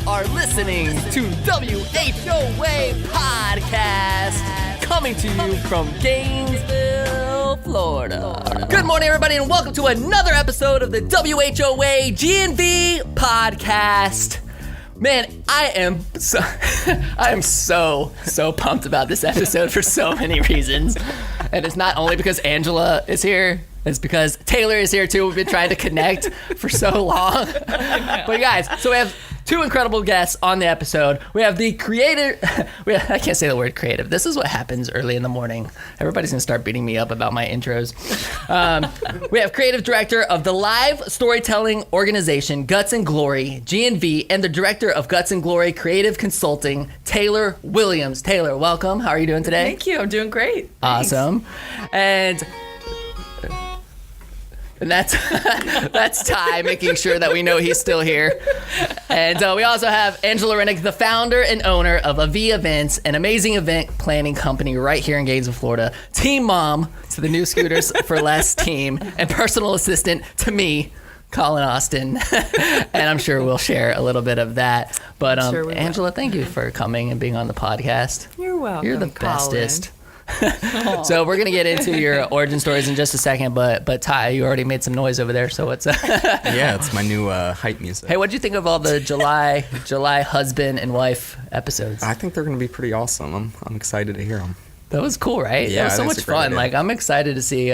are listening to WHOA Podcast, coming to you from Gainesville, Florida. Good morning, everybody, and welcome to another episode of the WHOA GNV Podcast. Man, I am so pumped about this episode for so many reasons. And it's not only because Angela is here, it's because Taylor is here too. We've been trying to connect for so long. But guys, so we have two incredible guests on the episode. We have the creator, I can't say the word creative. This is what happens early in the morning. Everybody's gonna start beating me up about my intros. We have creative director of the live storytelling organization Guts and Glory, GNV, and the director of Guts and Glory Creative Consulting, Taylor Williams. Taylor, welcome. How are you doing today? Thank you. I'm doing great. Awesome. And that's Ty, making sure that we know he's still here. And we also have Angela Renick, the founder and owner of AV Events, an amazing event planning company right here in Gainesville, Florida. Team mom to the new Scooters for Less team, and personal assistant to me, Collin Austin. And I'm sure we'll share a little bit of that. But sure Angela, thank you for coming and being on the podcast. You're welcome. You're the bestest. So we're gonna get into your origin stories in just a second, but Ty, you already made some noise over there, so what's Yeah, it's my new hype music. Hey, what'd you think of all the July husband and wife episodes? I think they're gonna be pretty awesome. I'm excited to hear them. That was cool, right? Yeah, it was so much fun. Idea. Like, I'm excited to see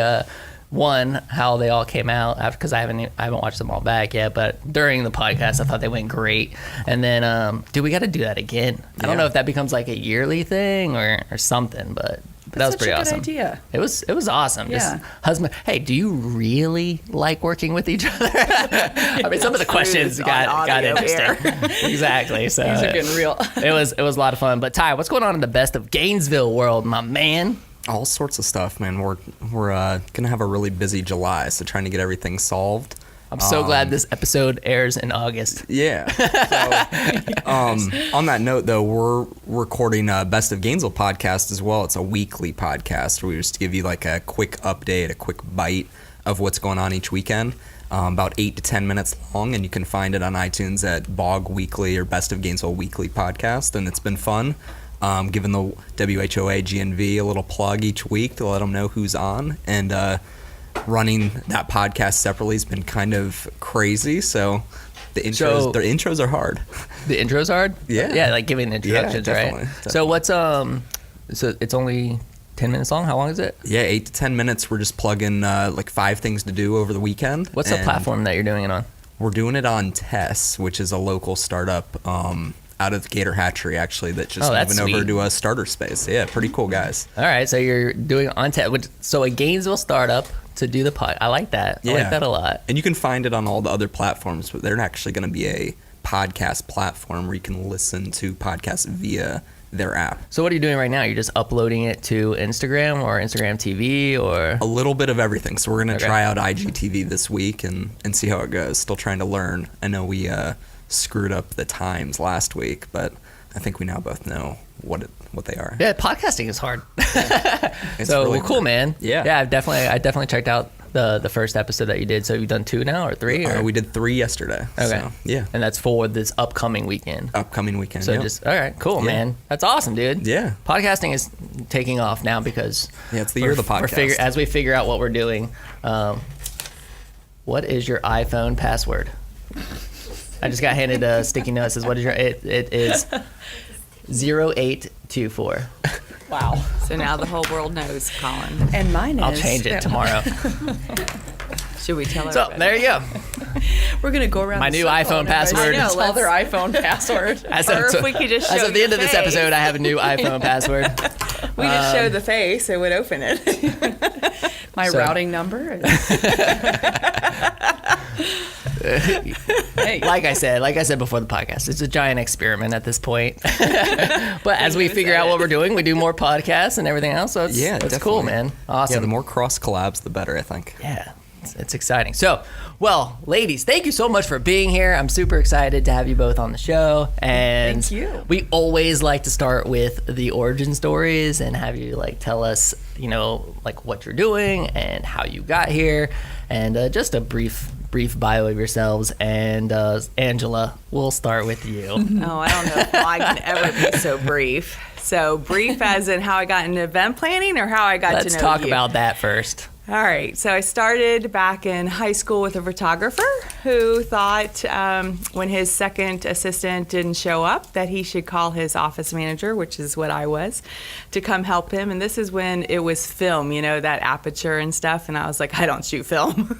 one, how they all came out, because I haven't watched them all back yet, but during the podcast I thought they went great. And then we got to do that again. I don't know if that becomes like a yearly thing or something, but that was pretty awesome. Good idea. It was awesome. Yeah. Just husband. Hey, do you really like working with each other? I mean, some of the questions got interesting. Exactly. So these are getting real. It was a lot of fun. But Ty, what's going on in the best of Gainesville world, my man? All sorts of stuff, man. We're gonna have a really busy July, so trying to get everything solved. I'm so glad this episode airs in August. Yeah. So, on that note, though, we're recording a Best of Gainesville podcast as well. It's a weekly podcast where we just give you like a quick update, a quick bite of what's going on each weekend. About 8 to 10 minutes long, and you can find it on iTunes at BOG Weekly or Best of Gainesville Weekly Podcast, and it's been fun. Giving the WHOA GNV a little plug each week to let them know who's on, and running that podcast separately has been kind of crazy. So the intros are hard. The intros hard? Yeah, like giving introductions, definitely. right? So what's so it's only 10 minutes long. How long is it? Yeah, 8 to 10 minutes. We're just plugging like 5 things to do over the weekend. What's the platform that you're doing it on? We're doing it on Tess, which is a local startup out of Gator Hatchery, actually, that's just moving over to a starter space. Yeah, pretty cool guys. All right, so you're doing on Tess, so a Gainesville startup to do the pod. I like that. I like that a lot. And you can find it on all the other platforms, but they're actually going to be a podcast platform where you can listen to podcasts via their app. So what are you doing right now? You're just uploading it to Instagram or Instagram TV or? A little bit of everything. So we're going to try out IGTV this week and see how it goes. Still trying to learn. I know we screwed up the times last week, but I think we now both know what they are. Yeah, podcasting is hard. It's so really cool, hard. man. Yeah. I definitely checked out the first episode that you did. So you've done 2 now or 3? Or? We did 3 yesterday. Okay. So, yeah. And that's for this upcoming weekend. So yep. Just all right, cool, man. That's awesome, dude. Yeah. Podcasting is taking off now because it's the year of the podcast. As we figure out what we're doing, what is your iPhone password? I just got handed a sticky note. It says, what is your... It is 0824. Wow. So now the whole world knows, Collin. And mine is... I'll change it tomorrow. Should we tell So, everybody? there you go. We're going to go around My new iPhone password. I know, tell their iPhone password. Or if we could just show as of the end of this face. episode, I have a new iPhone password. We just show the face, it would open it. My routing number is... Hey. Like I said before the podcast, it's a giant experiment at this point. But as we figure out what we're doing, we do more podcasts and everything else. So it's cool, man. Awesome. Yeah, the more cross collabs, the better, I think. Yeah, it's exciting. So, well, ladies, thank you so much for being here. I'm super excited to have you both on the show. And thank you. We always like to start with the origin stories and have you tell us, what you're doing and how you got here, and just a brief brief bio of yourselves. And Angela, we'll start with you. Oh, I don't know if I can ever be so brief. So brief as in how I got into event planning or how I got to know you? Let's talk about that first. All right. So I started back in high school with a photographer who thought when his second assistant didn't show up that he should call his office manager, which is what I was, to come help him. And this is when it was film, that aperture and stuff. And I was like, I don't shoot film.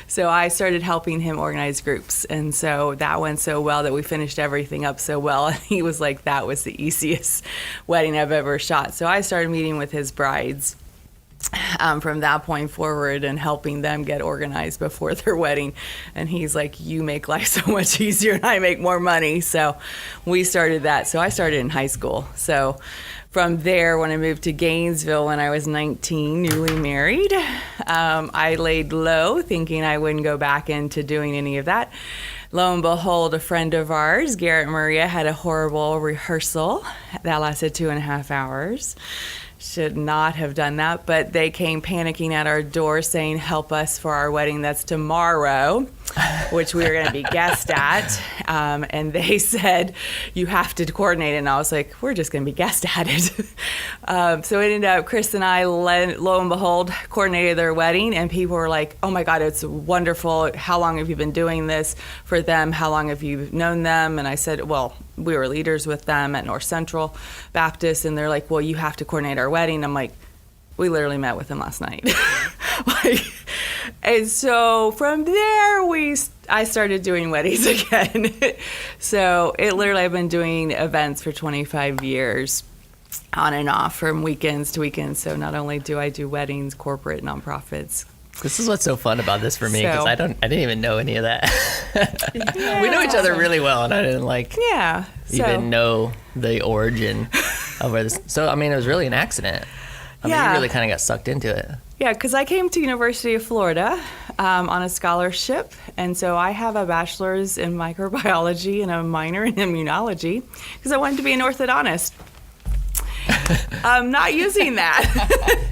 So I started helping him organize groups. And so that went so well that we finished everything up so well. And he was like, that was the easiest wedding I've ever shot. So I started meeting with his brides from that point forward and helping them get organized before their wedding. And he's like, you make life so much easier and I make more money. So we started that. So I started in high school. So from there, when I moved to Gainesville when I was 19, newly married, I laid low thinking I wouldn't go back into doing any of that. Lo and behold, a friend of ours, Garrett and Maria, had a horrible rehearsal that lasted 2.5 hours. Should not have done that, but they came panicking at our door saying, help us for our wedding that's tomorrow, which we were going to be guests at. And they said, you have to coordinate it. And I was like, we're just going to be guests at it. So it ended up, Chris and I, lo and behold, coordinated their wedding. And people were like, oh my God, it's wonderful. How long have you been doing this for them? How long have you known them? And I said, well, we were leaders with them at North Central Baptist. And they're like, well, you have to coordinate our wedding. I'm like, we literally met with them last night. And so from there, I started doing weddings again. So I've been doing events for 25 years on and off from weekends to weekends. So not only do I do weddings, corporate, nonprofits. This is what's so fun about this for me, because I didn't even know any of that. Yeah. We know each other really well, and I didn't even know the origin of where this. So I mean, it was really an accident. I mean, you really kind of got sucked into it. Yeah, because I came to University of Florida on a scholarship, and so I have a bachelor's in microbiology and a minor in immunology because I wanted to be an orthodontist. I'm not using that.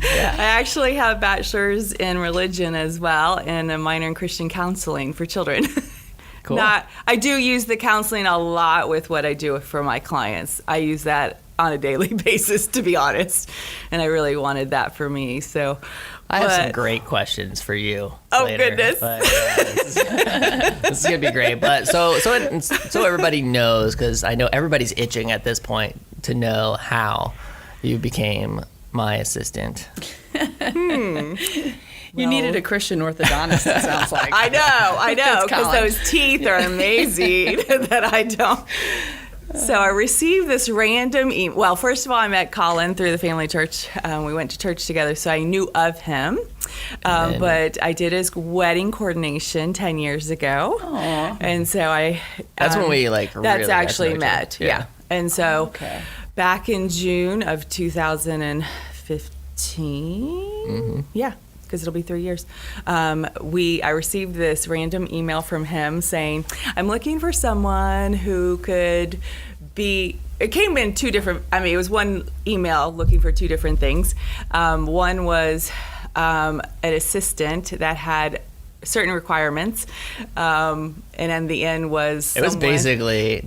Yeah. I actually have bachelor's in religion as well and a minor in Christian counseling for children. Cool. I do use the counseling a lot with what I do for my clients. I use that on a daily basis, to be honest, and I really wanted that for me. So I have some great questions for you. Oh, later, goodness. But, this is gonna be great. But so everybody knows, because I know everybody's itching at this point to know how you became my assistant. You needed a Christian orthodontist, it sounds like. I know, because those teeth are amazing that I don't. So I received this random email. Well, first of all, I met Collin through the family church. We went to church together, so I knew of him. But I did his wedding coordination 10 years ago. Aww. And so that's when we that's really actually met. Yeah. And so back in June of 2015, yeah, because it'll be 3 years. I received this random email from him saying, I'm looking for someone who could be, it came in two different, it was one email looking for two different things. One was an assistant that had certain requirements, and then the end was it was basically,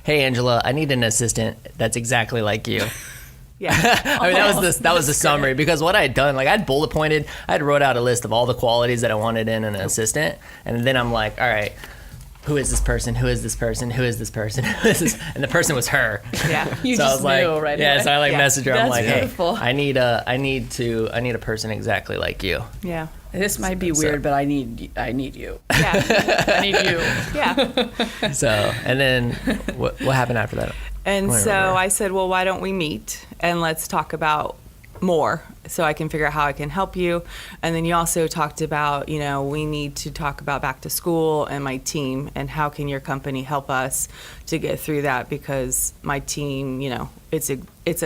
hey Angela, I need an assistant that's exactly like you. Yeah. That was the summary, because what I had done, like I'd bullet pointed, I'd wrote out a list of all the qualities that I wanted in an assistant, and then I'm like, all right, who is this person? Who is this person? Who is this person? Who is this? And the person was her. Yeah. You so just I was like, knew right yeah. away. So I messaged her. I'm like, beautiful. hey, I need a person exactly like you. Yeah. This might be weird, but I need you. Yeah. I need you. Yeah. So, and then what happened after that? And so I said, well, why don't we meet and let's talk about more so I can figure out how I can help you. And then you also talked about, we need to talk about back to school and my team and how can your company help us to get through that, because my team, it's a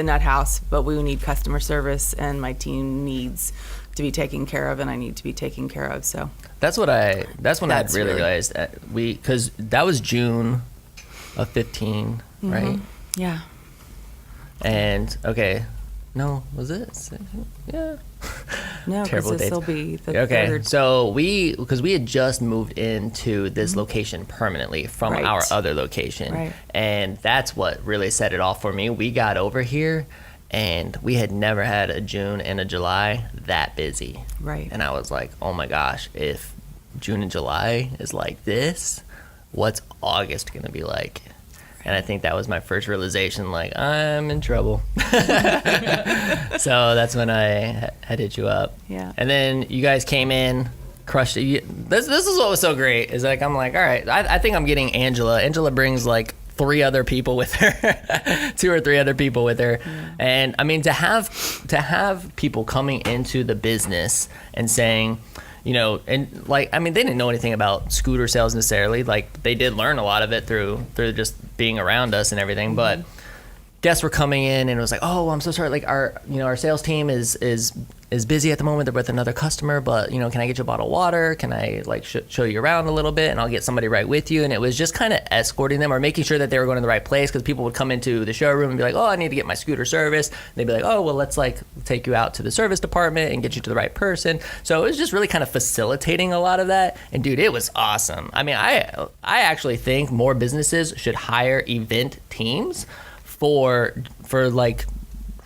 nut house, but we need customer service and my team needs to be taken care of and I need to be taken care of. So that's when I really realized that because that was June of 15, right? Yeah. And was it? Yeah. No, because terrible this dates. will be the Okay, third. so because we had just moved into this location permanently from Right. our other location, Right. and that's what really set it off for me. We got over here, and we had never had a June and a July that busy. Right. And I was like, oh my gosh, if June and July is like this, what's August gonna be like? And I think that was my first realization, like, I'm in trouble. So that's when I had hit you up. Yeah. And then you guys came in, crushed it. This is what was so great, is like, I'm like, all right, I think I'm getting Angela. Angela brings like 3 other people with her, 2 or 3 other people with her. And I mean, to have people coming into the business and saying, you know, and like, I mean, they didn't know anything about scooter sales necessarily. Like, they did learn a lot of it through just being around us and everything. But guests were coming in, and it was like, oh, I'm so sorry. Like, our sales team is busy at the moment. They're with another customer, but, you know, can I get you a bottle of water? Can I like show you around a little bit, and I'll get somebody right with you? And it was just kind of escorting them or making sure that they were going to the right place, because people would come into the showroom and be like, oh, I need to get my scooter serviced. And they'd be like, oh, well, let's like take you out to the service department and get you to the right person. So it was just really kind of facilitating a lot of that. And dude, it was awesome. I mean, I actually think more businesses should hire event teams for like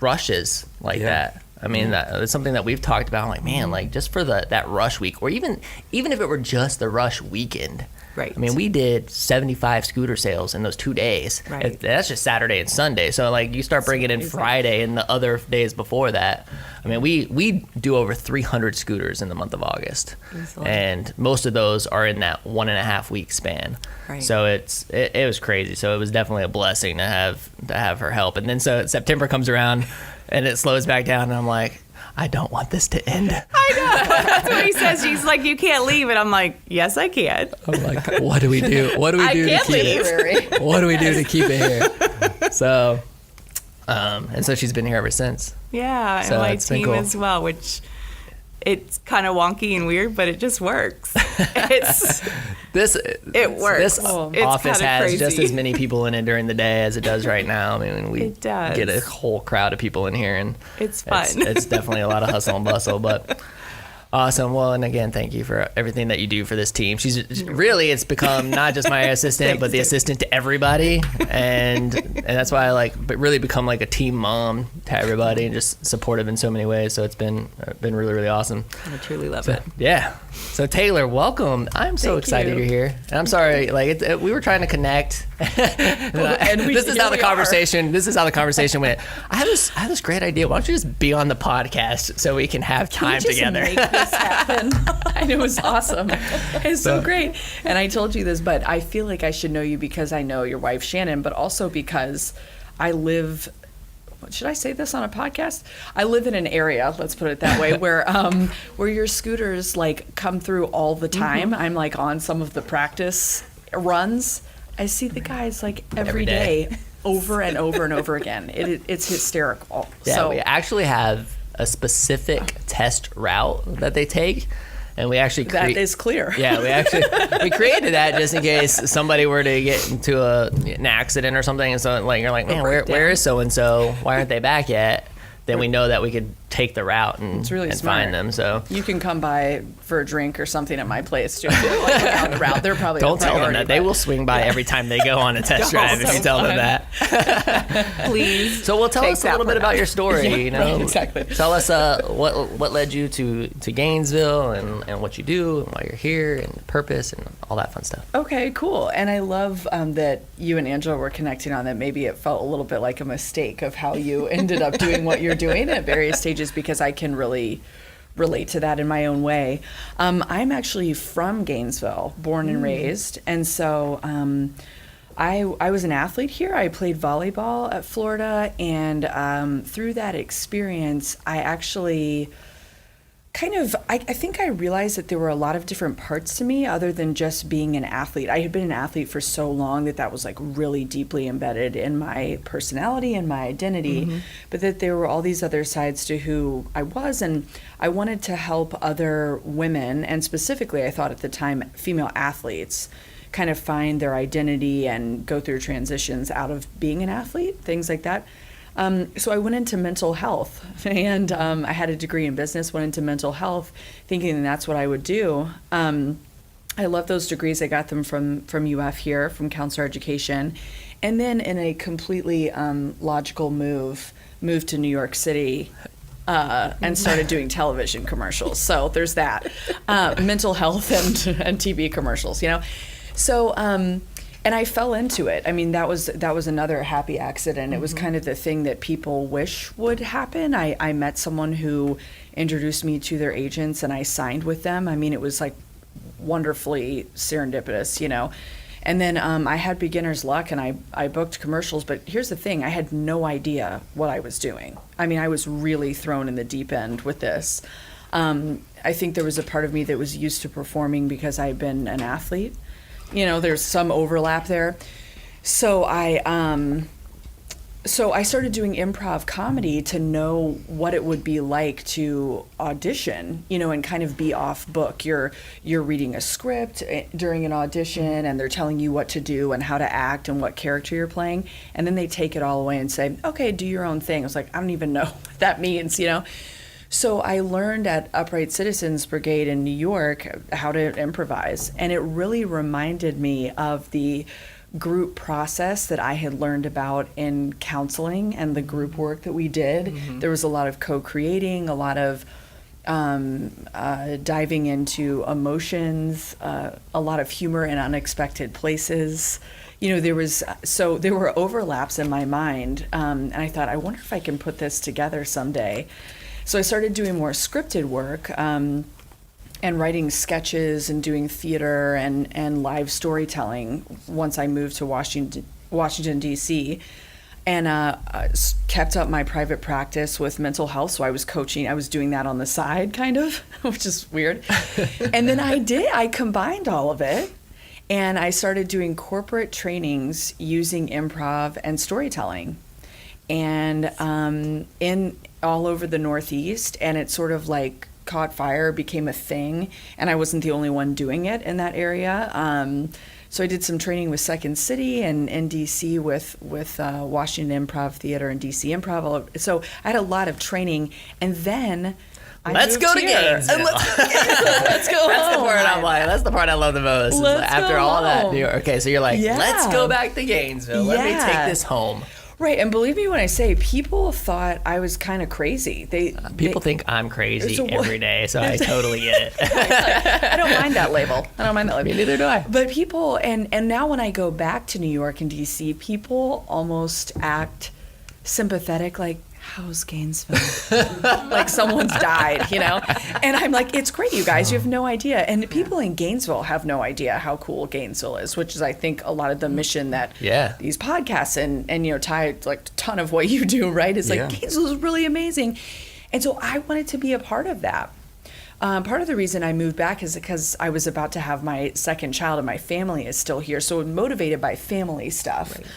rushes like that. I mean, that's something that we've talked about. I'm like, man, like just for that rush week, or even if it were just the rush weekend. Right. I mean, we did 75 scooter sales in those 2 days. Right. That's just Saturday and Sunday. So like, you start bringing in Friday and the other days before that. I mean, we do over 300 scooters in the month of August, and most of those are in that 1.5 week span. Right. So it was crazy. So it was definitely a blessing to have her help. And then so September comes around, and it slows back down, and I'm like, I don't want this to end. I know. That's what he says. He's like, you can't leave. And I'm like, yes, I can. I'm like, what do we do? What do we do to keep it? What do we do to keep it here? So, and so she's been here ever since. Yeah, So and my it's been team cool. as well, which it's kind of wonky and weird, but it just works. It works. This It's office kinda has just crazy. as many people in it during the day as it does right now. I mean, we It does. get a whole crowd of people in here, and It's fun. It's definitely a lot of hustle and bustle, but awesome. Well, and again, thank you for everything that you do for this team. She's really, it's become not just my assistant, but the assistant to everybody, and that's why I really become like a team mom to everybody, and just supportive in so many ways. So it's been really, really awesome. I truly love it. Yeah. So Taylor, welcome. I'm so Thank excited you. you're here. And I'm sorry, like we were trying to connect. This is how the conversation went. I have this great idea. Why don't you just be on the podcast so we can have time Just together? make this happen. And it was awesome. It's so great. And I told you this, but I feel like I should know you because I know your wife Shannon, but also because I live. Should I say this on a podcast? I live in an area, let's put it that way, where your scooters like come through all the time. I'm like on some of the practice runs. I see the guys like every day, over and over and over again. It's hysterical. Yeah, So we actually have a specific test route that they take, and we actually that is clear. Yeah, we created that just in case somebody were to get into an accident or something, and so like you're like, man, where is so and so? Why aren't they back yet? Then we know that we could take the route and, really and smart. find them. So You can come by for a drink or something at my place too. Like down the route, they're probably don't tell them priority, that. They but- will swing by every time they go on a test drive if you tell them that. Please. So well, tell Take us a that little bit one about out. your story. You know, right, exactly. Tell us what led you to Gainesville and what you do and why you're here and purpose and all that fun stuff. Okay, cool. And I love that you and Angela were connecting on that. Maybe it felt a little bit like a mistake of how you ended up doing what you're doing at various stages, because I can really relate to that in my own way. I'm actually from Gainesville, born and raised. And so I was an athlete here. I played volleyball at Florida. And through that experience, I actually I think I realized that there were a lot of different parts to me other than just being an athlete. I had been an athlete for so long that was like really deeply embedded in my personality and my identity, but that there were all these other sides to who I was, and I wanted to help other women, and specifically I thought at the time female athletes, kind of find their identity and go through transitions out of being an athlete, things like that. So I went into mental health, and I had a degree in business, went into mental health, thinking that's what I would do. I love those degrees. I got them from UF here, from Counselor Education. And then in a completely logical moved to New York City and started doing television commercials. So there's that. Mental health and TV commercials, you know. So, and I fell into it. I mean, that was another happy accident. It was kind of the thing that people wish would happen. I met someone who introduced me to their agents, and I signed with them. I mean, it was like wonderfully serendipitous, you know. And then I had beginner's luck, and I booked commercials. But here's the thing. I had no idea what I was doing. I mean, I was really thrown in the deep end with this. I think there was a part of me that was used to performing because I'd been an athlete. You know, there's some overlap there. So I started doing improv comedy to know what it would be like to audition, you know, and kind of be off book. You're reading a script during an audition, and they're telling you what to do and how to act and what character you're playing. And then they take it all away and say, okay, do your own thing. I was like, I don't even know what that means, you know. So I learned at Upright Citizens Brigade in New York how to improvise. And it really reminded me of the group process that I had learned about in counseling and the group work that we did. Mm-hmm. There was a lot of co-creating, a lot of diving into emotions, a lot of humor in unexpected places. You know, there were overlaps in my mind, and I thought, I wonder if I can put this together someday. So I started doing more scripted work, and writing sketches and doing theater and live storytelling once I moved to Washington, D.C. And kept up my private practice with mental health. So I was coaching. I was doing that on the side, kind of, which is weird. And then I combined all of it. And I started doing corporate trainings using improv and storytelling. And in all over the Northeast. And it sort of like caught fire, became a thing, and I wasn't the only one doing it in that area. So I did some training with Second City and in DC with Washington Improv Theater and DC Improv. So I had a lot of training, and then let's go to Gainesville. Let's go That's home. the part I'm like. That's the part I love the most. After all that, New York. Okay, so you're like, let's go back to Gainesville. Let me take this home. Right, and believe me when I say, people thought I was kind of crazy. People think I'm crazy every day, so I totally get it. I don't mind that label. Me neither do I. But people, and now when I go back to New York and DC, people almost act sympathetic, like, how's Gainesville? Like someone's died, you know? And I'm like, it's great, you guys. You have no idea. And people in Gainesville have no idea how cool Gainesville is, which is, I think, a lot of the mission that these podcasts and you know, tie like a ton of what you do, right? Is like, Gainesville is really amazing. And so I wanted to be a part of that. Part of the reason I moved back is because I was about to have my second child and my family is still here. So motivated by family stuff. Right.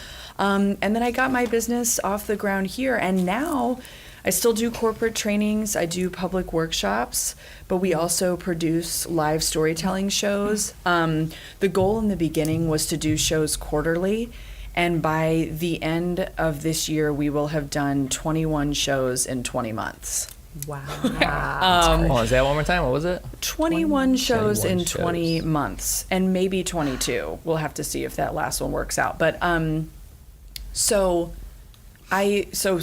And then I got my business off the ground here, and now I still do corporate trainings. I do public workshops, but we also produce live storytelling shows. The goal in the beginning was to do shows quarterly, and by the end of this year, we will have done 21 shows in 20 months. Wow. Say that one more time. What was it? 21 shows in 20 months, and maybe 22. We'll have to see if that last one works out. But So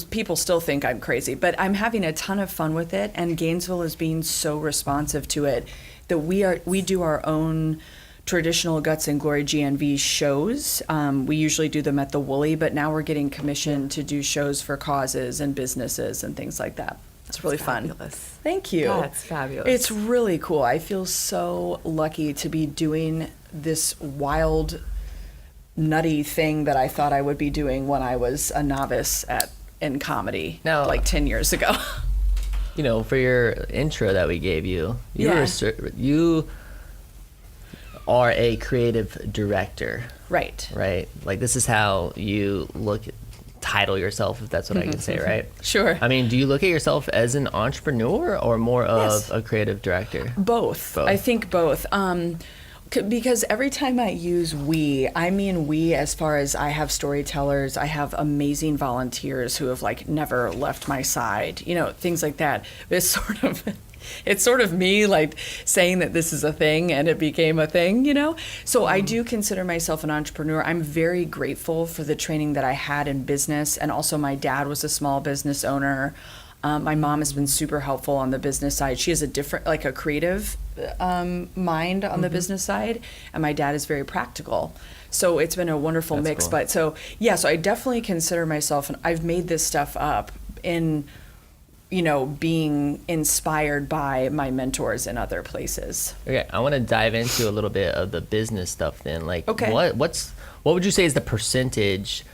people still think I'm crazy, but I'm having a ton of fun with it, and Gainesville is being so responsive to it that we do our own traditional Guts and Glory GNV shows. We usually do them at the Woolly, but now we're getting commissioned to do shows for causes and businesses and things like that. It's really fun. Thank you. That's fabulous. It's really cool. I feel so lucky to be doing this wild, nutty thing that I thought I would be doing when I was a novice in comedy, like 10 years ago. You know, for your intro that we gave you, you are a creative director. Right. Right? Like, this is how you title yourself, if that's what I can say, right? Sure. I mean, do you look at yourself as an entrepreneur or more of a creative director? Both. I think both. Because every time I use we, I mean we as far as I have storytellers, I have amazing volunteers who have like never left my side, you know, things like that. It's sort of me like saying that this is a thing and it became a thing, you know? So I do consider myself an entrepreneur. I'm very grateful for the training that I had in business. And also my dad was a small business owner. My mom has been super helpful on the business side. She has a different, like a creative mind on the business side. And my dad is very practical. So it's been a wonderful mix. Cool. But so I definitely consider myself, and I've made this stuff up in, you know, being inspired by my mentors in other places. Okay, I want to dive into a little bit of the business stuff then. Like, Okay. what would you say is the percentage,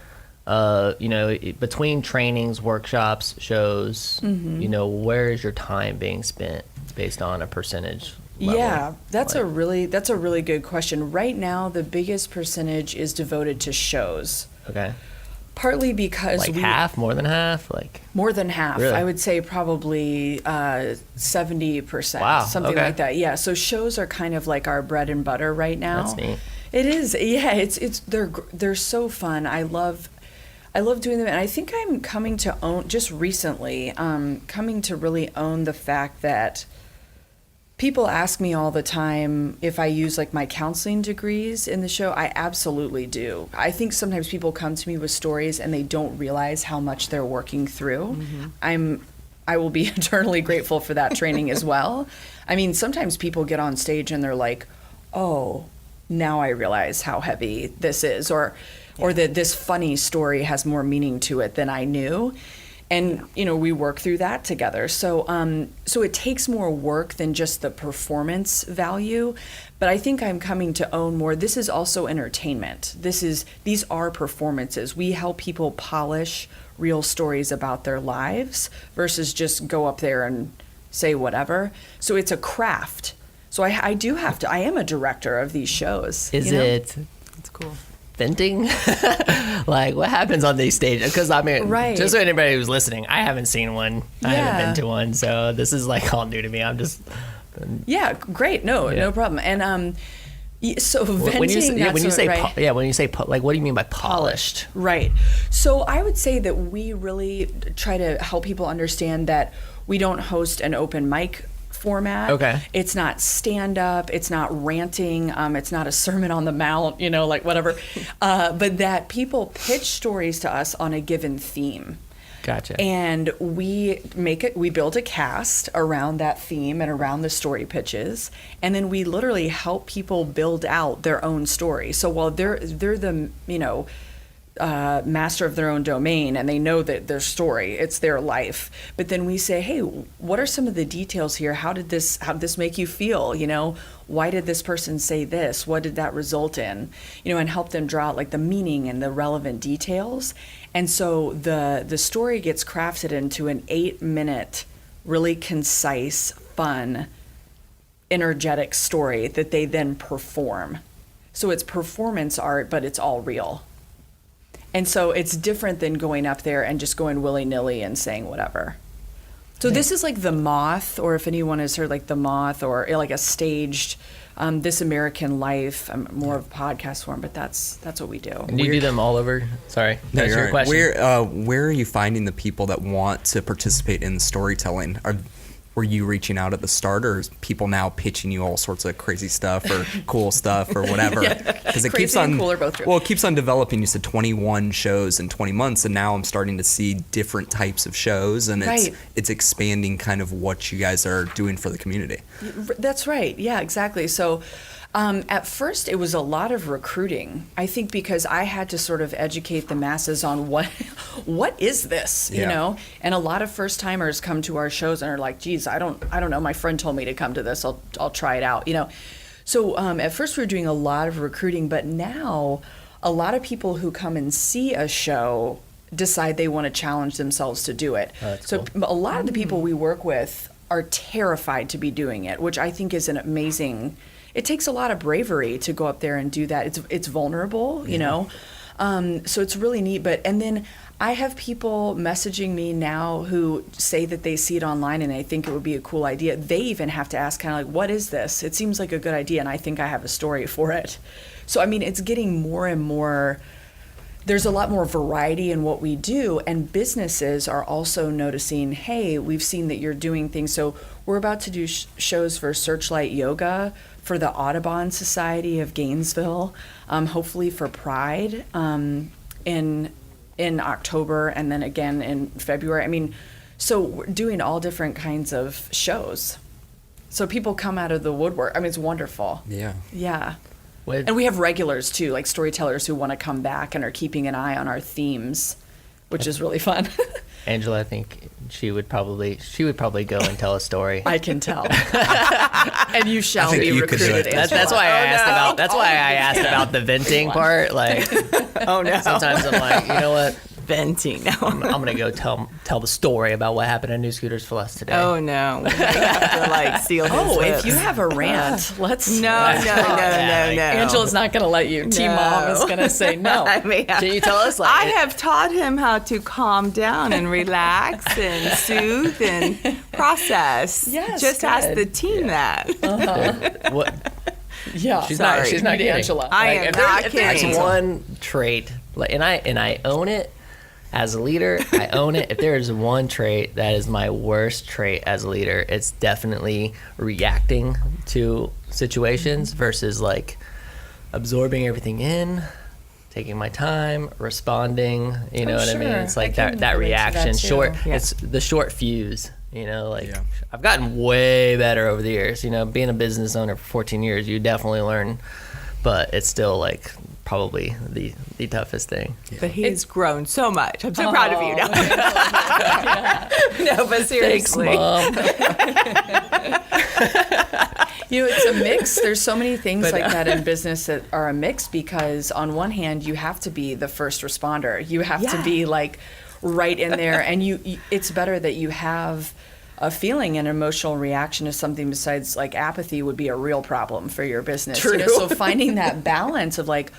you know, between trainings, workshops, shows, you know, where is your time being spent based on a percentage level? Yeah, that's a really good question. Right now, the biggest percentage is devoted to shows. Okay. Partly because Like half, more than half, like more than half. Really? I would say probably 70%. Wow, Something okay. like that. Yeah. So shows are kind of like our bread and butter right now. That's neat. It is. Yeah. They're so fun. I love doing them, and I think I'm coming to own just recently. Coming to really own the fact that people ask me all the time if I use like my counseling degrees in the show. I absolutely do. I think sometimes people come to me with stories and they don't realize how much they're working through. I will be eternally grateful for that training as well. I mean, sometimes people get on stage and they're like, "Oh, now I realize how heavy this is," or that this funny story has more meaning to it than I knew. And, you know, we work through that together. So so it takes more work than just the performance value. But I think I'm coming to own more. This is also entertainment. These are performances. We help people polish real stories about their lives versus just go up there and say whatever. So it's a craft. So I do have to, I am a director of these shows. Is you know? it That's cool. venting? Like, what happens on these stages? Because I mean, Right. just so anybody who's listening, I haven't seen one. I Yeah. haven't been to one, so this is like all new to me. I'm just Yeah, great. No problem. And so venting, when you say, that's when you what- say right. when you say like, what do you mean by polished? Right. So I would say that we really try to help people understand that we don't host an open mic format. Okay. It's not stand up. It's not ranting. It's not a Sermon on the Mount, you know, like whatever. But that people pitch stories to us on a given theme. Gotcha. And we build a cast around that theme and around the story pitches, and then we literally help people build out their own story. So while they're the, you know, master of their own domain and they know that their story, it's their life, but then we say, hey, what are some of the details here? How did this make you feel? You know, why did this person say this? What did that result in? You know, and help them draw out like the meaning and the relevant details. And so the story gets crafted into an 8-minute, really concise, fun, energetic story that they then perform. So it's performance art, but it's all real. And so it's different than going up there and just going willy-nilly and saying whatever. So this is like The Moth, or if anyone has heard like The Moth, or like a staged This American Life, more of podcast form, but that's what we do. And do you do them all over? Sorry, No, that's you're your right. question. Where are you finding the people that want to participate in storytelling? Were you reaching out at the start, or is people now pitching you all sorts of crazy stuff or cool stuff or whatever? Because it Crazy keeps on and cool are both true. Well, it keeps on developing. You said 21 shows in 20 months, and now I'm starting to see different types of shows, and Right. it's expanding kind of what you guys are doing for the community. That's right. Yeah, exactly. So at first it was a lot of recruiting. I think because I had to sort of educate the masses on what is this, you Yeah. know? And a lot of first timers come to our shows and are like, geez, I don't know. My friend told me to come to this. I'll try it out, you know? So at first we were doing a lot of recruiting, but now a lot of people who come and see a show decide they want to challenge themselves to do it. That's So cool. a lot of the people we work with are terrified to be doing it, which I think is an amazing. It takes a lot of bravery to go up there and do that. It's vulnerable, you know. So it's really neat. And then I have people messaging me now who say that they see it online and they think it would be a cool idea. They even have to ask kind of like, what is this? It seems like a good idea, and I think I have a story for it. So, I mean, it's getting more and more, there's a lot more variety in what we do, and businesses are also noticing, hey, we've seen that you're doing things. So we're about to do shows for Searchlight Yoga, for the Audubon Society of Gainesville, hopefully for Pride in October, and then again in February. I mean, so we're doing all different kinds of shows. So people come out of the woodwork. I mean, it's wonderful. Yeah. Yeah. And we have regulars too, like storytellers who want to come back and are keeping an eye on our themes, which is really fun. Angela, I think she would probably go and tell a story. I can tell. And you shall be recruited. That's why I asked about. That's why I asked about the venting part. Like, Oh no. sometimes I'm like, you know what? Venting. No. I'm gonna go tell the story about what happened at New Scooters for Less today. Oh no. We have to like seal his Oh, lips. if you have a rant, let's. No. Angela's not going to let you. Team Mom is going to say no. I mean, Can you tell us? Like, I have taught him how to calm down and relax and soothe and process. Yes, Just ask good. the team that. what? Yeah. She's Sorry. not. She's not Meet kidding. Angela. I am not if there's kidding. one trait, like, and I own it as a leader. I own it. If there is one trait that is my worst trait as a leader, it's definitely reacting to situations versus like absorbing everything in, taking my time, responding. You know what I mean? sure. It's like I can that relate to reaction, that, too. short. Yeah. It's the short fuse. You know, like Yeah. I've gotten way better over the years. You know, being a business owner for 14 years, you definitely learn, but it's still like probably the toughest thing. But he's grown so much. I'm so proud of you now. No, but Thanks, seriously. Mom. You know, it's a mix. There's so many things like that in business that are a mix because on one hand, you have to be the first responder. You have to be like right in there, and it's better that you have a feeling and emotional reaction to something besides like apathy would be a real problem for your business. You know, so finding that balance of like,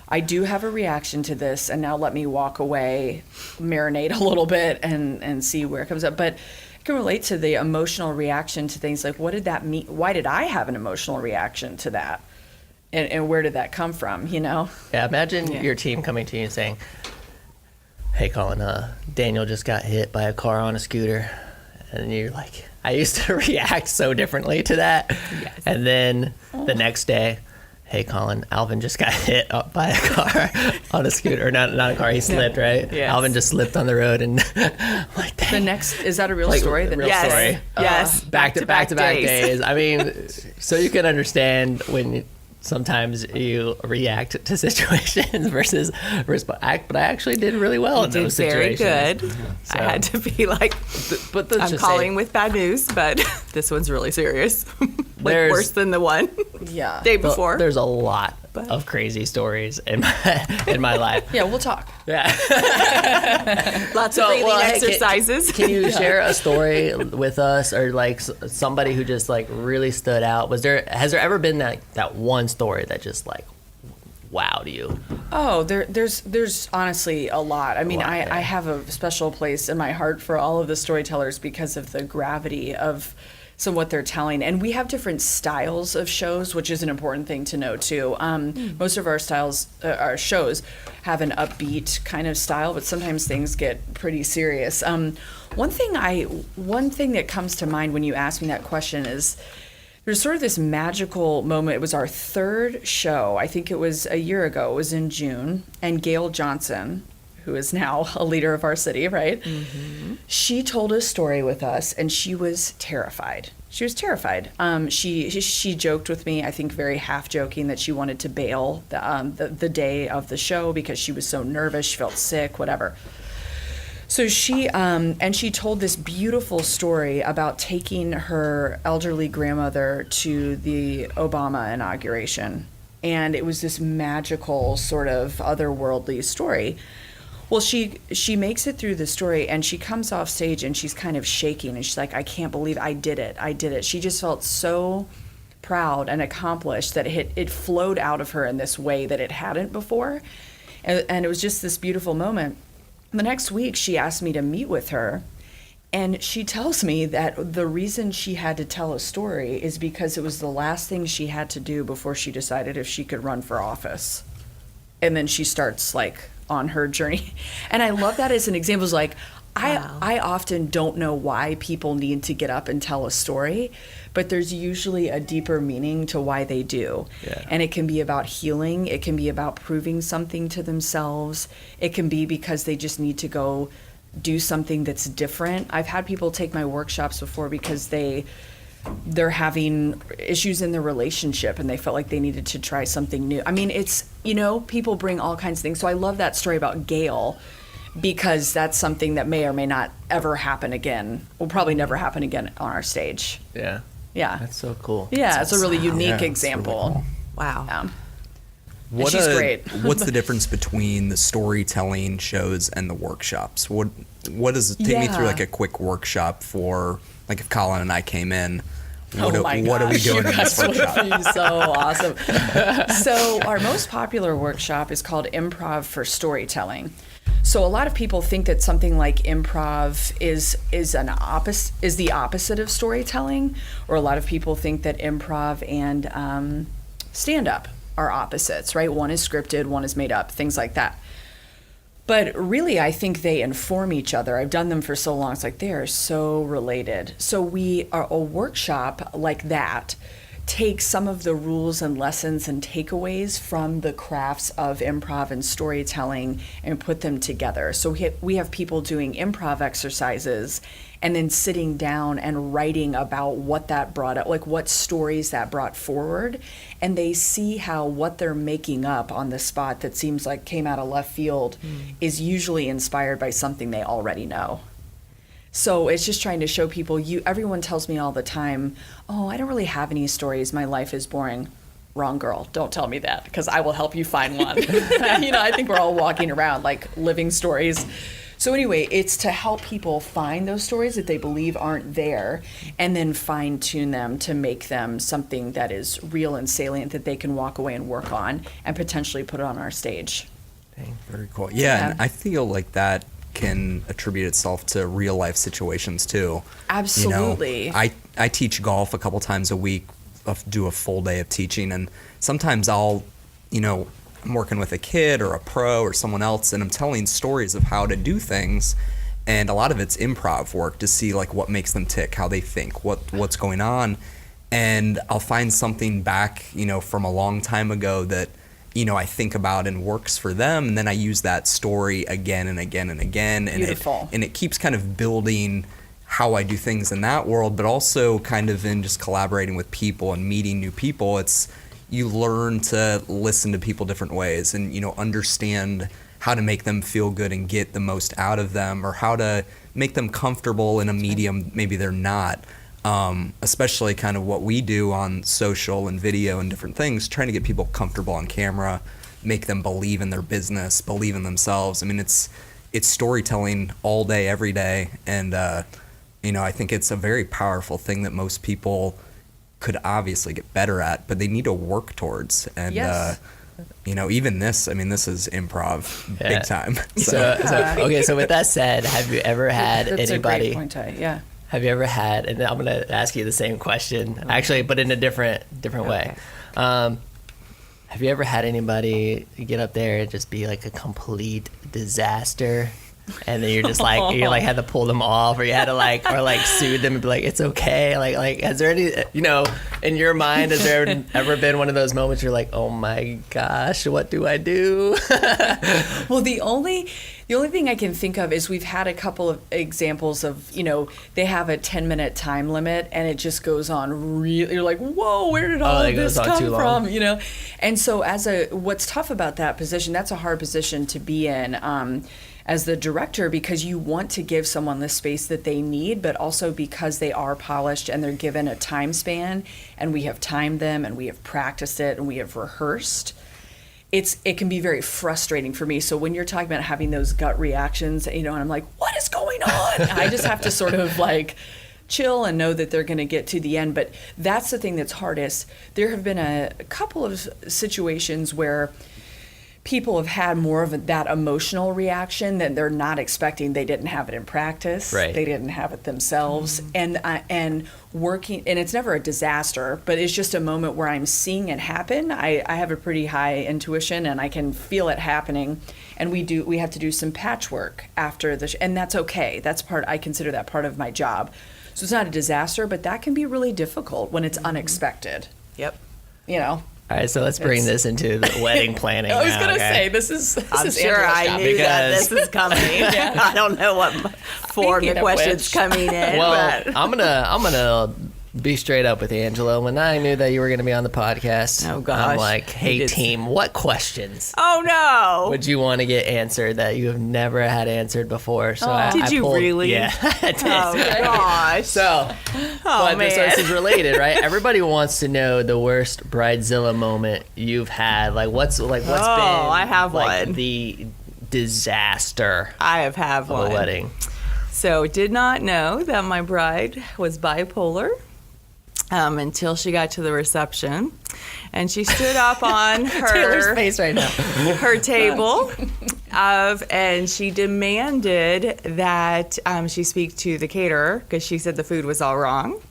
I do have a reaction to this, and now let me walk away, marinate a little bit, and see where it comes up. But I can relate to the emotional reaction to things like, what did that mean? Why did I have an emotional reaction to that? And where did that come from, you know? Yeah, imagine your team coming to you and saying, "Hey, Collin, Daniel just got hit by a car on a scooter," and you're like, I used to react so differently to that. Yes. And then the next day, "Hey, Collin, Alvin just got hit up by a car on a scooter. Or not a car, he slipped, right? Yes. Alvin just slipped on the road," and I'm like, The dang. next, is that a real Like, story? The real next- story. Yes. Back to back days. I mean, so you can understand when sometimes you react to situations versus respond. But I actually did really well in Did those very situations. good. So- I had to be like, But let's I'm just calling say, with bad news, but this one's really serious. Like There's- worse than the one Yeah. day before. there's a lot of crazy stories in my life. Yeah, we'll talk. Yeah. Lots of breathing hey, exercises. Can you share a story with us, or like somebody who just like really stood out? Has there ever been that one story that just like wowed you? Oh, there's honestly a lot. I mean, lot, I yeah. have a special place in my heart for all of the storytellers because of the gravity of what they're telling. And we have different styles of shows, which is an important thing to know too. Most of our our shows have an upbeat kind of style, but sometimes things get pretty serious. One thing that comes to mind when you ask me that question is, there's sort of this magical moment. It was our third show. I think it was a year ago. It was in June. And Gail Johnson, who is now a leader of our city, right? Mm-hmm. She told a story with us, and she was terrified. She was terrified. She joked with me, I think very half joking, that she wanted to bail the day of the show because she was so nervous. She felt sick, whatever. So she told this beautiful story about taking her elderly grandmother to the Obama inauguration. And it was this magical sort of otherworldly story. Well, she makes it through the story, and she comes off stage and she's kind of shaking, and she's like, I can't believe I did it. She just felt so proud and accomplished that it flowed out of her in this way that it hadn't before. And it was just this beautiful moment. The next week, she asked me to meet with her. And she tells me that the reason she had to tell a story is because it was the last thing she had to do before she decided if she could run for office. And then she starts like on her journey. And I love that as an example. It's like, Wow. I often don't know why people need to get up and tell a story, but there's usually a deeper meaning to why they do. Yeah. And it can be about healing. It can be about proving something to themselves. It can be because they just need to go do something that's different. I've had people take my workshops before because they're having issues in their relationship and they felt like they needed to try something new. I mean, it's, people bring all kinds of things. So I love that story about Gail, because that's something that may or may not ever happen again. Will probably never happen again on our stage. Yeah. Yeah. That's so cool. Yeah, it's a really Yeah, unique it's really example. cool. Wow. And she's great. What's the difference between the storytelling shows and the workshops? What is take me through Yeah. like a quick workshop for like if Collin and I came in, Oh my what are we gosh, doing you in this guys would workshop? be so awesome. So our most popular workshop is called Improv for Storytelling. So a lot of people think that something like improv is the opposite of storytelling, or a lot of people think that improv and stand-up are opposites, right? One is scripted, one is made up, things like that. But really, I think they inform each other. I've done them for so long. It's like they are so related. So a workshop like that takes some of the rules and lessons and takeaways from the crafts of improv and storytelling and put them together. So we have people doing improv exercises and then sitting down and writing about what that brought up, like what stories that brought forward. And they see how what they're making up on the spot that seems like came out of left field is usually inspired by something they already know. So it's just trying to show people, everyone tells me all the time, oh, I don't really have any stories. My life is boring. Wrong girl. Don't tell me that, because I will help you find one. I think we're all walking around like living stories. So anyway, it's to help people find those stories that they believe aren't there and then fine tune them to make them something that is real and salient that they can walk away and work on and potentially put it on our stage. Dang, very cool. Yeah, and I feel like that can attribute itself to real life situations too. Absolutely. I teach golf a couple times a week, do a full day of teaching, and sometimes I'm working with a kid or a pro or someone else, and I'm telling stories of how to do things, and a lot of it's improv work to see like what makes them tick, how they think, what's going on, and I'll find something back, from a long time ago that I think about and works for them, and then I use that story again and again and again, and Beautiful. it keeps kind of building how I do things in that world, but also kind of in just collaborating with people and meeting new people. You learn to listen to people different ways and understand how to make them feel good and get the most out of them, or how to make them comfortable in a medium maybe they're not. Especially kind of what we do on social and video and different things, trying to get people comfortable on camera, make them believe in their business, believe in themselves. I mean, it's storytelling all day, every day. And, I think it's a very powerful thing that most people could obviously get better at, but they need to work towards. And, Yes. Even this is improv Yeah. big time. So with that said, have you ever had That's anybody? a great point, Ty. Yeah. Have you ever had? And I'm gonna ask you the same question, actually, but in a different way. Have you ever had anybody get up there and just be like a complete disaster? And then you're just like, you had to pull them off, or you had to or soothe them and be like, it's okay. Like, has there any, in your mind, has there ever been one of those moments you're like, oh my gosh, what do I do? Well, the only thing I can think of is we've had a couple of examples of, they have a 10-minute time limit and it just goes on really, you're like, whoa, where did all of this come from? And so what's tough about that position, that's a hard position to be in, as the director, because you want to give someone the space that they need, but also because they are polished and they're given a time span, and we have timed them and we have practiced it and we have rehearsed. It can be very frustrating for me. So when you're talking about having those gut reactions, and I'm like, what is going on? I just have to sort of chill and know that they're going to get to the end. But that's the thing that's hardest. There have been a couple of situations where people have had more of that emotional reaction that they're not expecting. They didn't have it in practice. Right. They didn't have it themselves. And working, and it's never a disaster, but it's just a moment where I'm seeing it happen. I have a pretty high intuition, and I can feel it happening. And we have to do some patchwork after and that's okay. I consider that part of my job. So it's not a disaster, but that can be really difficult when it's unexpected. Yep. You know. All right, so let's bring this into the wedding planning. I was now, going to okay? say, this is I'm Angela's sure I job. knew that Because- this is coming. I don't know what form Speaking the of question's which. coming in. Well, but I'm gonna be straight up with Angela. When I knew that you were gonna be on the podcast, Oh, gosh. I'm like, hey You just- team, what questions oh no! would you want to get answered that you have never had answered before? So I Did you pulled- really? Yeah, I did. Oh gosh! So, oh but man! this is related, right? Everybody wants to know the worst Bridezilla moment you've had. Like, what's been? I have like, one. The disaster I have of one. a wedding. So did not know that my bride was bipolar until she got to the reception, and she stood up on Taylor's her face right now. her table and she demanded that she speak to the caterer because she said the food was all wrong.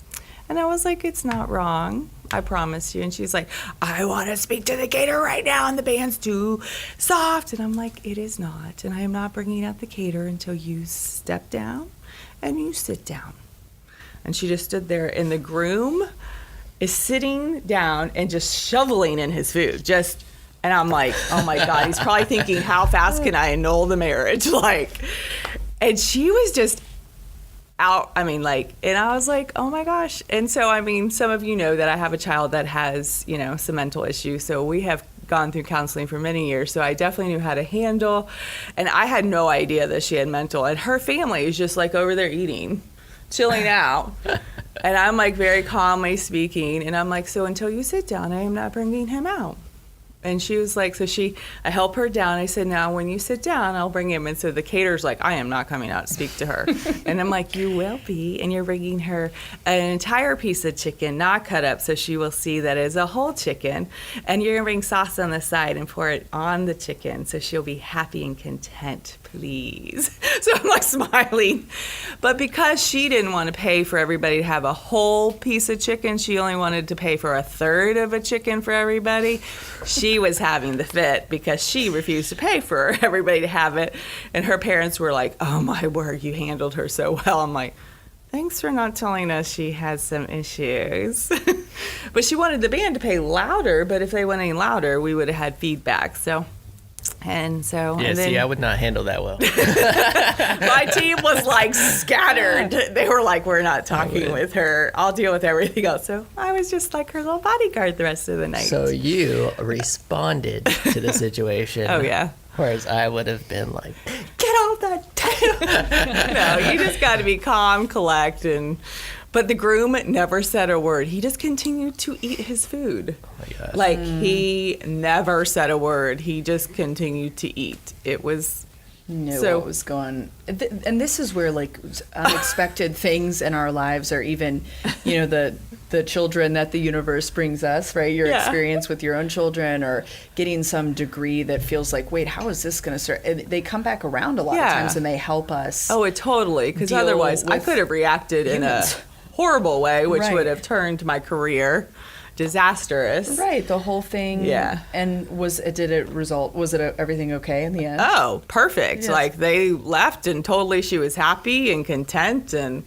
And I was like, it's not wrong, I promise you. And she's like, I want to speak to the caterer right now, and the band's too soft. And I'm like, it is not, and I am not bringing out the caterer until you step down and you sit down. And she just stood there, and the groom is sitting down and just shoveling in his food. And I'm like, oh my God, he's probably thinking, how fast can I annul the marriage? And she was just out. And I was like, oh my gosh. And so, some of you know that I have a child that has, some mental issues. So we have gone through counseling for many years. So I definitely knew how to handle. And I had no idea that she had mental. And her family is just like over there eating, chilling out. And I'm like very calmly speaking. And I'm like, so until you sit down, I am not bringing him out. And she was like, I help her down. I said, now when you sit down, I'll bring him. And so the caterer's like, I am not coming out to speak to her. And I'm like, you will be. And you're bringing her an entire piece of chicken, not cut up, so she will see that it's a whole chicken. And you're going to bring sauce on the side and pour it on the chicken, so she'll be happy and content, please. So I'm like smiling. But because she didn't want to pay for everybody to have a whole piece of chicken, she only wanted to pay for a third of a chicken for everybody. She was having the fit because she refused to pay for everybody to have it. And her parents were like, oh my word, you handled her so well. I'm like, thanks for not telling us she has some issues. But she wanted the band to play louder, but if they went any louder, we would have had feedback. And then See, I would not handle that well. my team was like scattered. They were like, we're not talking with her. I'll deal with everything else. So I was just like her little bodyguard the rest of the night. So you responded to the situation. Oh, yeah. Whereas I would have been like, Get off that table. No, you just got to be calm, collect, but the groom never said a word. He just continued to eat his food. oh my gosh. Like, he never said a word. He just continued to eat. It was Knew So- what was going. And this is where like unexpected things in our lives, or even, the children that the universe brings us, right? Your Yeah. experience with your own children, or getting some degree that feels like, wait, how is this going to start? And they come back around a lot of Yeah. times, and they help us. Oh, it totally. Because Deal otherwise, I with could have reacted in a humans. horrible way, which Right. would have turned my career disastrous. Right, the whole thing. Yeah. And was everything okay in the end? Oh, perfect. Yes. Like, they left and totally she was happy and content, and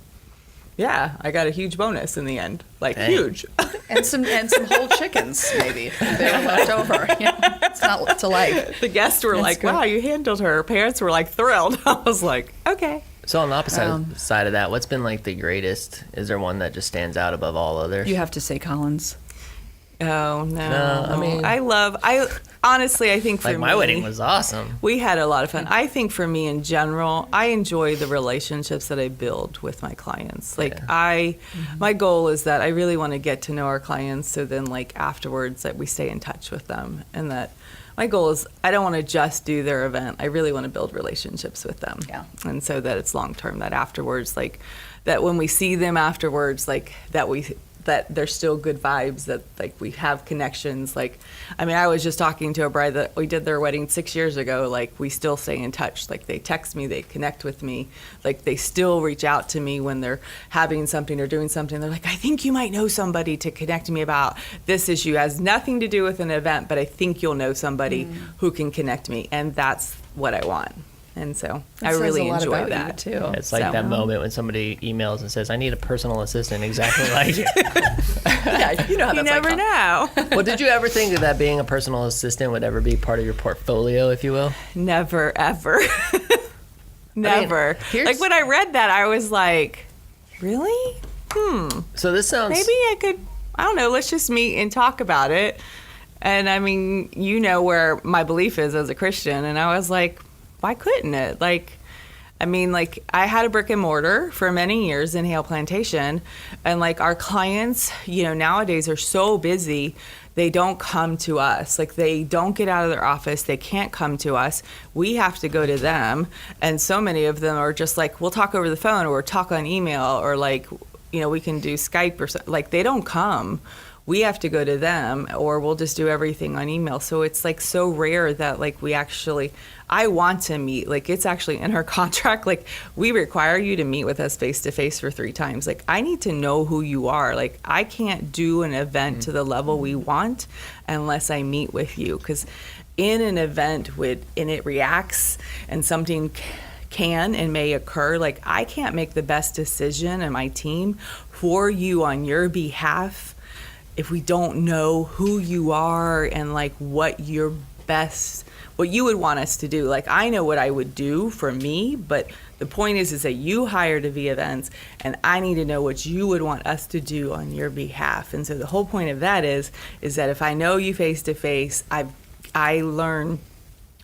yeah, I got a huge bonus in the end. Like, Dang. huge. And some whole chickens, maybe. They were left over. Yeah. It's not to life. The guests were like, good. wow, you handled her. Parents were like thrilled. I was like, okay. So on the opposite side of that, what's been like the greatest? Is there one that just stands out above all others? You have to say Collins. Oh, no. No, I mean- honestly, I think for like my me, wedding was awesome. we had a lot of fun. I think for me in general, I enjoy the relationships that I build with my clients. Like, my goal is that I really want to get to know our clients, so then like afterwards that we stay in touch with them, and that my goal is I don't want to just do their event. I really want to build relationships with them. Yeah. And so that it's long term, that afterwards, like that when we see them afterwards, like that that there's still good vibes, that like we have connections. Like, I mean, I was just talking to a bride that we did their wedding 6 years ago. Like, we still stay in touch. Like, they text me, they connect with me. Like, they still reach out to me when they're having something or doing something. They're like, I think you might know somebody to connect me about this issue. It has nothing to do with an event, but I think you'll know somebody who can connect me. And that's what I want. And so I really enjoy that too. It's like that moment when somebody emails and says, I need a personal assistant exactly like you. Yeah, you know how You that's never know. Well, did you ever think that being a personal assistant would ever be part of your portfolio, if you will? Never, ever. Never. Like, when I read that, I was like, really? So this sounds... Maybe I could, I don't know, let's just meet and talk about it. And I mean, you know where my belief is as a Christian. And I was like, why couldn't it? Like, I mean, like, I had a brick and mortar for many years in Hale Plantation. And like, our clients, you know, nowadays are so busy, they don't come to us. Like, they don't get out of their office. They can't come to us. We have to go to them. And so many of them are just like, we'll talk over the phone or talk on email, or like, you know, we can do Skype or something. Like, they don't come. We have to go to them, or we'll just do everything on email. So it's like so rare that like we actually, I want to meet. Like, it's actually in our contract. Like, we require you to meet with us face to face for 3 times. Like, I need to know who you are. Like, I can't do an event to the level we want unless I meet with you. Because in an event and it reacts and something can and may occur, like, I can't make the best decision and my team for you on your behalf if we don't know who you are and like what you would want us to do. Like, I know what I would do for me, but the point is that you hired a V Events, and I need to know what you would want us to do on your behalf. And so the whole point of that is that if I know you face to face, I learn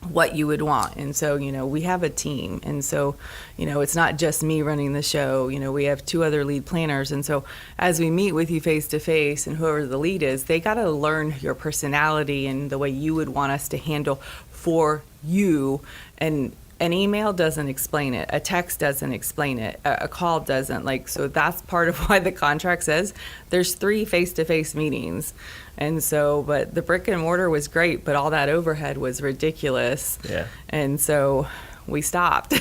what you would want. And so, you know, we have a team. And so, you know, it's not just me running the show. You know, we have 2 other lead planners. And so as we meet with you face to face, and whoever the lead is, they got to learn your personality and the way you would want us to handle for you. And an email doesn't explain it. A text doesn't explain it. A call doesn't. Like, so that's part of why the contract says there's 3 face-to-face meetings. And so, but the brick and mortar was great, but all that overhead was ridiculous. Yeah. And so we stopped.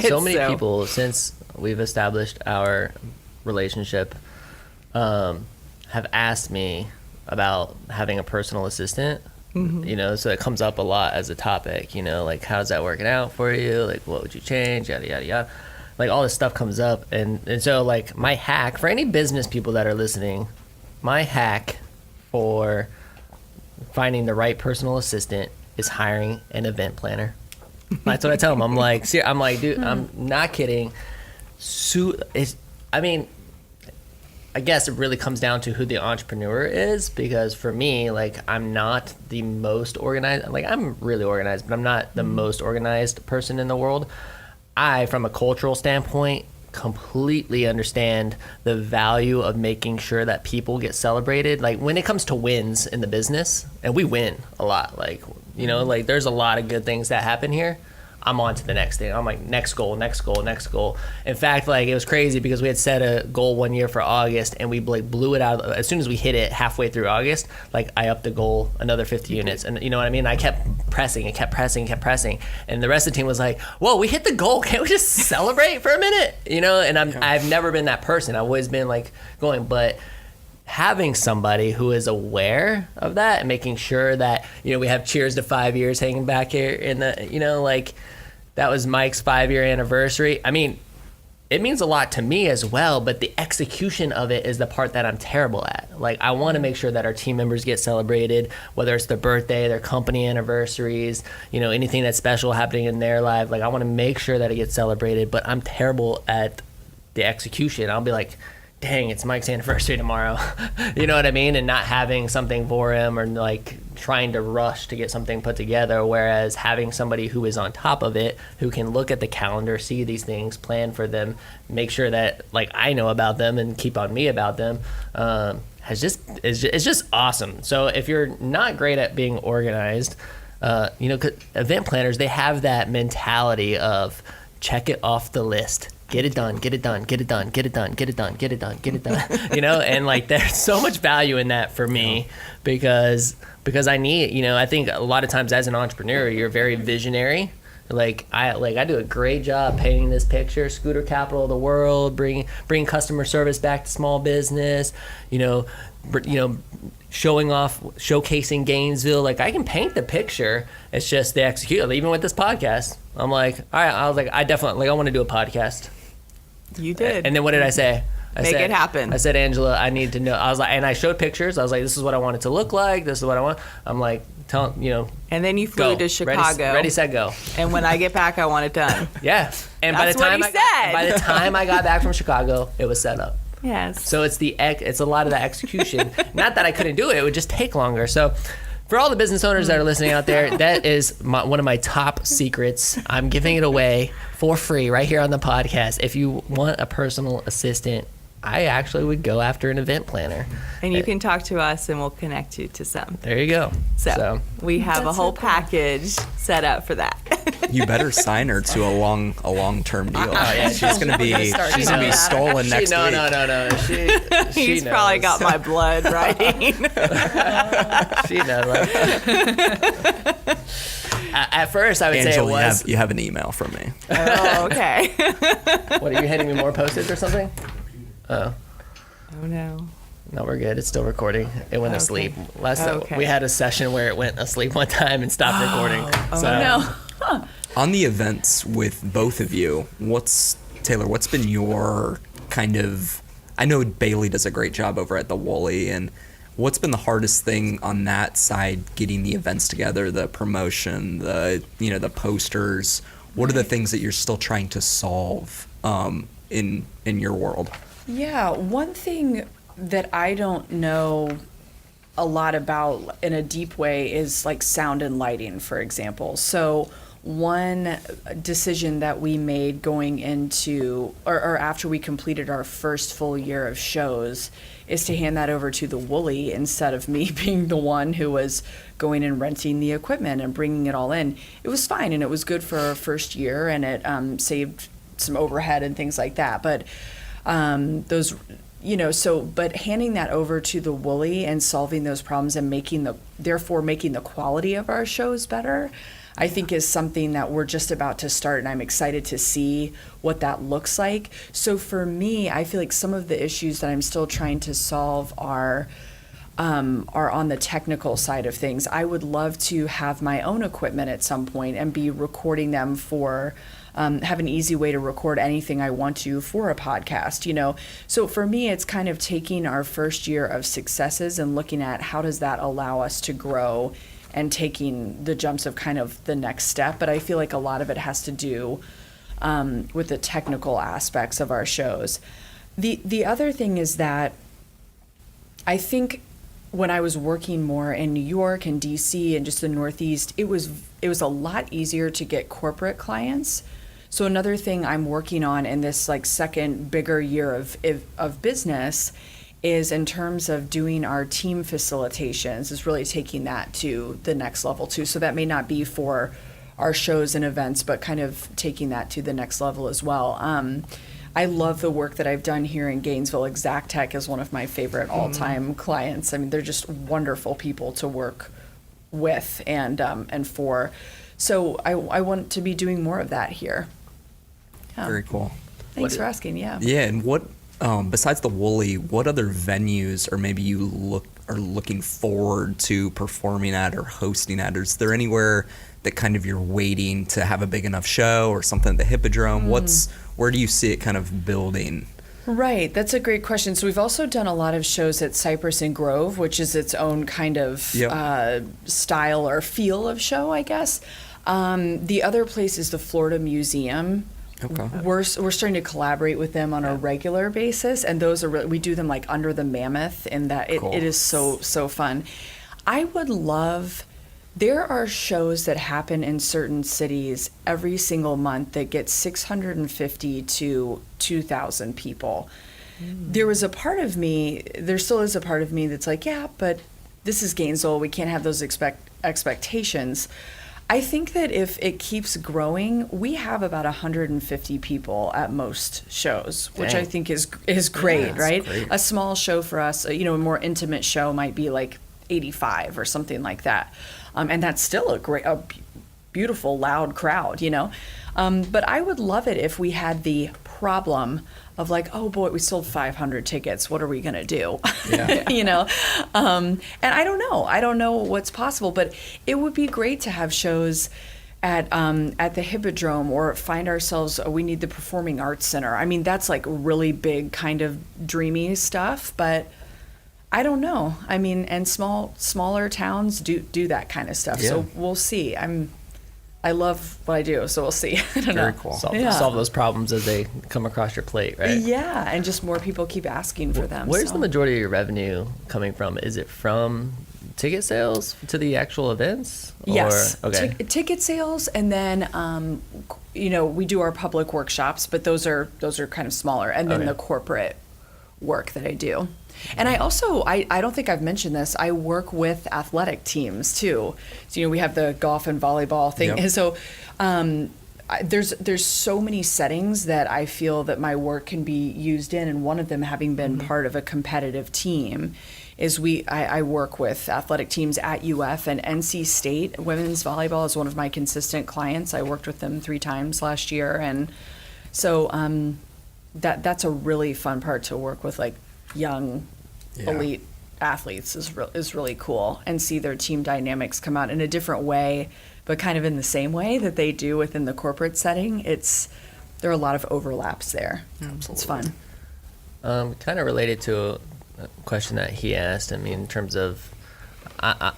So many people, since we've established our relationship, have asked me about having a personal assistant. You know, so it comes up a lot as a topic, you know, like, how's that working out for you? Like, what would you change? Yada, yada, yada. Like, all this stuff comes up. And so, like, my hack, for any business people that are listening, my hack for finding the right personal assistant is hiring an event planner. That's what I tell them. I'm like, dude, I'm not kidding. I guess it really comes down to who the entrepreneur is, because for me, like, I'm not the most organized. Like, I'm really organized, but I'm not the most organized person in the world. I, from a cultural standpoint, completely understand the value of making sure that people get celebrated. Like, when it comes to wins in the business, and we win a lot, like, you know, like, there's a lot of good things that happen here. I'm on to the next thing. I'm like, next goal, next goal, next goal. In fact, like, it was crazy because we had set a goal one year for August, and we like blew it out. As soon as we hit it halfway through August, like, I upped the goal another 50 units. And you know what I mean? I kept pressing and kept pressing and kept pressing. And the rest of the team was like, whoa, we hit the goal. Can't we just celebrate for a minute? You know, and I've never been that person. I've always been like going, but having somebody who is aware of that and making sure that, you know, we have cheers to 5 years hanging back here in the, you know, like, that was Mike's 5-year anniversary. I mean, it means a lot to me as well, but the execution of it is the part that I'm terrible at. Like, I want to make sure that our team members get celebrated, whether it's their birthday, their company anniversaries, you know, anything that's special happening in their life. Like, I want to make sure that it gets celebrated, but I'm terrible at the execution. I'll be like, dang, it's Mike's anniversary tomorrow. You know what I mean? And not having something for him, or like trying to rush to get something put together. Whereas having somebody who is on top of it, who can look at the calendar, see these things, plan for them, make sure that like I know about them and keep on me about them, it's just awesome. So if you're not great at being organized, you know, 'cause event planners, they have that mentality of check it off the list. get it done, get it done, get it done, get it done, get it done, get it done, get it done. You know, and like there's so much value in that for me because I need, you know, I think a lot of times as an entrepreneur, you're very visionary. Like I do a great job painting this picture, scooter capital of the world, bringing customer service back to small business, you know, showcasing Gainesville. Like I can paint the picture. It's just the execution. Even with this podcast, I'm like, all right, I was like, I definitely, like, I want to do a podcast. You did. And then what did I say? Make it happen. I said, Angela, I need to know. I was like, and I showed pictures. I was like, this is what I want it to look like. This is what I want. I'm like, you know. And then you flew to Chicago. Ready, set, go. And when I get back, I want it done. Yeah. And by the time I got back from Chicago, it was set up. Yes. So it's a lot of the execution. Not that I couldn't do it. It would just take longer. So for all the business owners that are listening out there, that is one of my top secrets. I'm giving it away for free right here on the podcast. If you want a personal assistant, I actually would go after an event planner. And you can talk to us and we'll connect you to some. There you go. So we have a whole package set up for that. You better sign her to a long-term deal. Yeah, she's gonna be stolen next week. No. He's probably got my blood writing. She knows. At first, I would Angela, say it was. you have an email from me. Oh, okay. What, are you handing me more Post-its or something? Oh no. No, we're good. It's still recording. It went asleep. Okay. We had a session where it went asleep one time and stopped recording. No. On the events with both of you, Taylor, what's been your kind of, I know Bailey does a great job over at the WHOA, and what's been the hardest thing on that side, getting the events together, the promotion, the posters? What are the things that you're still trying to solve in your world? Yeah, one thing that I don't know a lot about in a deep way is like sound and lighting, for example. So one decision that we made going into or after we completed our first full year of shows is to hand that over to the WHOA instead of me being the one who was going and renting the equipment and bringing it all in. It was fine and it was good for our first year and it saved some overhead and things like that. But but handing that over to the WHOA and solving those problems and making the quality of our shows better, I think is something that we're just about to start, and I'm excited to see what that looks like. So for me, I feel like some of the issues that I'm still trying to solve are on the technical side of things. I would love to have my own equipment at some point and be recording them for have an easy way to record anything I want to for a podcast, So for me, it's kind of taking our first year of successes and looking at how does that allow us to grow and taking the jumps of kind of the next step. But I feel like a lot of it has to do with the technical aspects of our shows. The other thing is that I think when I was working more in New York and DC and just the Northeast, it was a lot easier to get corporate clients. So another thing I'm working on in this like second bigger year of business is in terms of doing our team facilitations, is really taking that to the next level too. So that may not be for our shows and events, but kind of taking that to the next level as well. I love the work that I've done here in Gainesville. Exactech is one of my favorite all-time clients. I mean, they're just wonderful people to work with and for. So I want to be doing more of that here. Yeah. Very cool. Thanks for asking. Yeah. Yeah, and what besides the WHOA, what other venues or maybe you are looking forward to performing at or hosting at? Or is there anywhere that kind of you're waiting to have a big enough show or something at the Hippodrome? Where do you see it kind of building? Right, that's a great question. So we've also done a lot of shows at Cypress and Grove, which is its own kind of style or feel of show, I guess. The other place is the Florida Museum. Okay. We're starting to collaborate with them on a regular basis, and those are we do them like under the mammoth, and that it is so fun. I would love. There are shows that happen in certain cities every single month that get 650 to 2,000 people. There was a part of me, there still is a part of me that's like, yeah, but this is Gainesville. We can't have those expectations. I think that if it keeps growing, we have about 150 people at most shows, which Dang. I think is great, that's right? great. A small show for us, a more intimate show might be like 85 or something like that. And that's still a beautiful, loud crowd, But I would love it if we had the problem of like, oh boy, we sold 500 tickets. What are we going to do? Yeah. And I don't know. I don't know what's possible, but it would be great to have shows at the Hippodrome or find ourselves, we need the Performing Arts Center. I mean, that's like really big kind of dreamy stuff, but I don't know. I mean, and smaller towns do that kind of stuff. Yeah. So we'll see. I love what I do, so we'll see. I don't Very know. cool. Solve those problems as they come across your plate, right? Yeah, and just more people keep asking for them. Where's so. the majority of your revenue coming from? Is it from ticket sales to the actual events? Yes. Or, okay. Ticket sales, and then we do our public workshops, but those are kind of smaller, and then Okay. the corporate work that I do. And I also, I don't think I've mentioned this, I work with athletic teams too. So, we have the golf and volleyball thing. Yep. And so there's so many settings that I feel that my work can be used in. And one of them, having been part of a competitive team, is I work with athletic teams at UF, and NC State women's volleyball is one of my consistent clients. I worked with them 3 times last year. And so that's a really fun part to work with, like young elite athletes is really cool, and see their team dynamics come out in a different way, but kind of in the same way that they do within the corporate setting. There are a lot of overlaps there. Absolutely. It's fun. Kind of related to a question that he asked. I mean, in terms of, I'm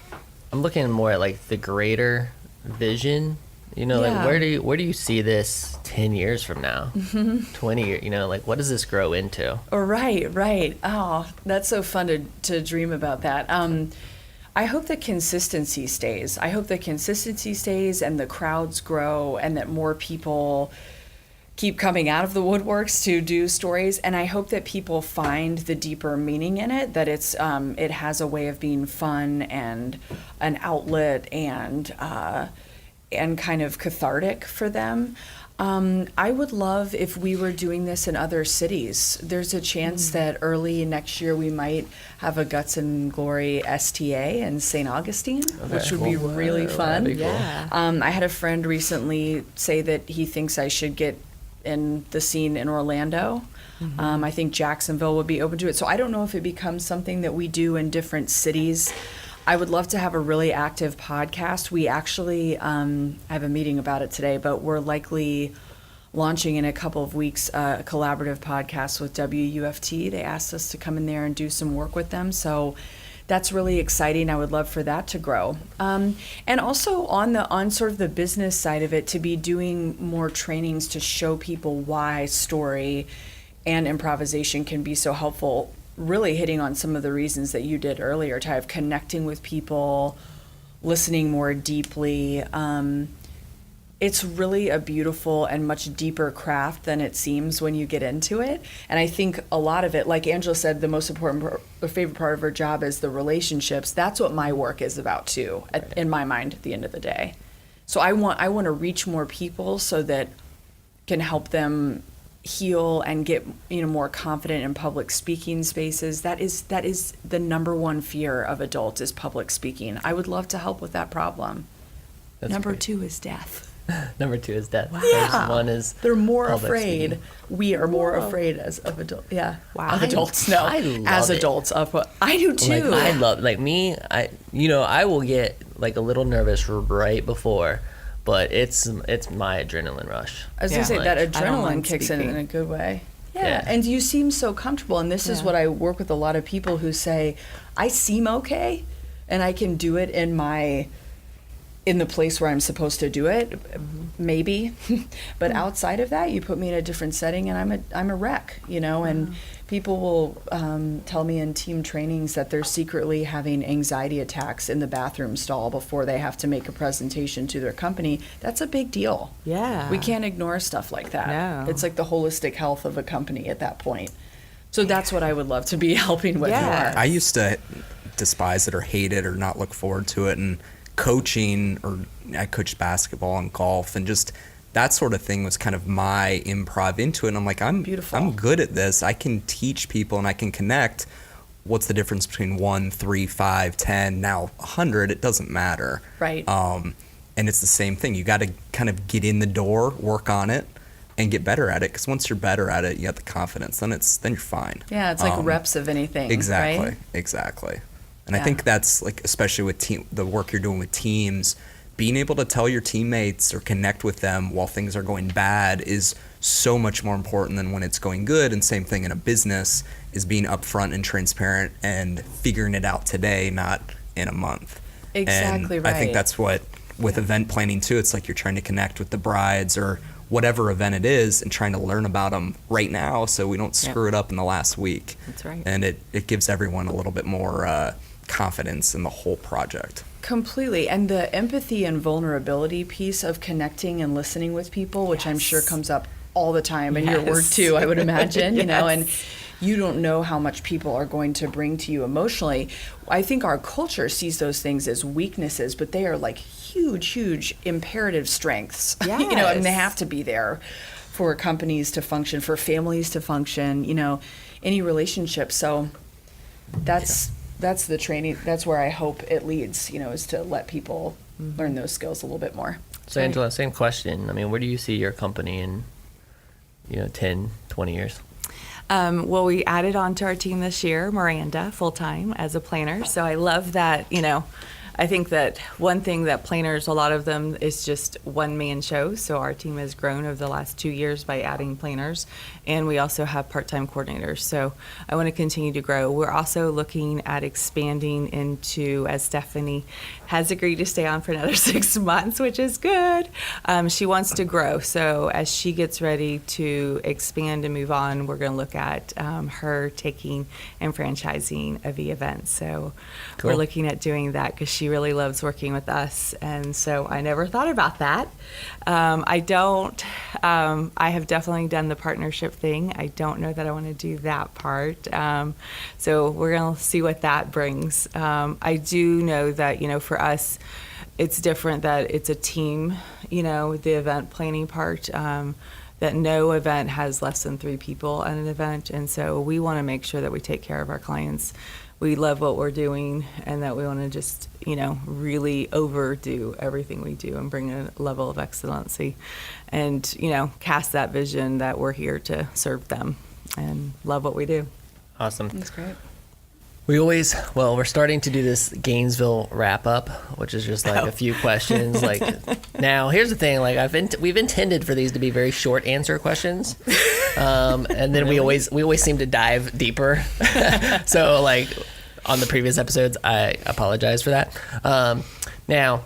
looking more at like the greater vision. Yeah. Like where do you see this 10 years from now? 20 years, like what does this grow into? Oh, right. Oh, that's so fun to dream about that. I hope that consistency stays. And the crowds grow, and that more people keep coming out of the woodworks to do stories. And I hope that people find the deeper meaning in it, that it has a way of being fun and an outlet and kind of cathartic for them. I would love if we were doing this in other cities. There's a chance that early next year we might have a Guts and Glory STA in St. Augustine, which would be really fun. That'd be cool. Yeah. I had a friend recently say that he thinks I should get in the scene in Orlando. I think Jacksonville would be open to it. So I don't know if it becomes something that we do in different cities. I would love to have a really active podcast. We actually I have a meeting about it today, but we're likely launching in a couple of weeks a collaborative podcast with WUFT. They asked us to come in there and do some work with them. So that's really exciting. I would love for that to grow. And also on sort of the business side of it, to be doing more trainings to show people why story and improvisation can be so helpful, really hitting on some of the reasons that you did earlier, Ty, of connecting with people, listening more deeply. It's really a beautiful and much deeper craft than it seems when you get into it. And I think a lot of it, like Angela said, the most important, favorite part of her job is the relationships. That's what my work is about too, in my mind, at the end of the day. So I want to reach more people so that can help them heal and get more confident in public speaking spaces. That is the number one fear of adults, is public speaking. I would love to help with that problem. That's Number great. 2 is death. Number 2 is death. Yeah. First one is They're more public afraid. speaking. We are more afraid of adults. Yeah. Wow. Of adults. No. I love as it. adults. I do too. Like, I love, like me, I will get like a little nervous right before, but it's my adrenaline rush. I was going to Yeah. say that I don't adrenaline mind kicks in speaking. a good way. Yeah. Yeah. And you seem so comfortable. And this is Yeah. what I work with a lot of people who say, I seem okay and I can do it in the place where I'm supposed to do it, maybe. But outside of that, you put me in a different setting and I'm a wreck, and people will tell me in team trainings that they're secretly having anxiety attacks in the bathroom stall before they have to make a presentation to their company. That's a big deal. Yeah. We can't ignore stuff like that. No. It's like the holistic health of a company at that point. So that's what I would love to be helping with Yeah. more. I used to despise it or hate it or not look forward to it, and coaching, or I coached basketball and golf, and just that sort of thing was kind of my improv into it. And I'm like, I'm good at this. I can teach people and I can connect. What's the difference between 1, 3, 5, 10, now 100? It doesn't matter. Right. And it's the same thing. You got to kind of get in the door, work on it, and get better at it. Because once you're better at it, you have the confidence. Then you're fine. Yeah, it's like reps of anything. Exactly. Right? Exactly. And I think that's like, especially with the work you're doing with teams, being able to tell your teammates or connect with them while things are going bad is so much more important than when it's going good. And same thing in a business is being upfront and transparent and figuring it out today, not in a month. Exactly, and right. I think that's what, with event planning too, it's like you're trying to connect with the brides or whatever event it is and trying to learn about them right now so we don't screw it up in the last week. That's right. And it gives everyone a little bit more confidence in the whole project. Completely. And the empathy and vulnerability piece of connecting and listening with people, which I'm sure comes up all the time in your work too, I would imagine, you know, and you don't know how much people are going to bring to you emotionally. I think our culture sees those things as weaknesses, but they are like huge imperative strengths. Yes. You know, and they have to be there for companies to function, for families to function, you know, any relationship. So that's the training. That's where I hope it leads, you know, is to let people learn those skills a little bit more. So Angela, same question. I mean, where do you see your company in, 10, 20 years? Well, we added on to our team this year, Miranda, full-time as a planner. So I love that, I think that one thing that planners, a lot of them is just one-man shows. So our team has grown over the last 2 years by adding planners. And we also have part-time coordinators. So I want to continue to grow. We're also looking at expanding into, as Stephanie has agreed to stay on for another 6 months, which is good. She wants to grow. So as she gets ready to expand and move on, we're going to look at her taking and franchising of the events. So we're looking at doing that because she really loves working with us. And so I never thought about that. I have definitely done the partnership thing. I don't know that I want to do that part. So we're going to see what that brings. I do know that, for us, it's different that it's a team, the event planning part, that no event has less than 3 people at an event. And so we want to make sure that we take care of our clients. We love what we're doing and that we want to just, really overdo everything we do and bring a level of excellency and, cast that vision that we're here to serve them and love what we do. Awesome. That's great. We're starting to do this Gainesville wrap up, which is just like a few questions. Like, now here's the thing, like we've intended for these to be very short answer questions. And then we always seem to dive deeper. So like on the previous episodes, I apologize for that. Now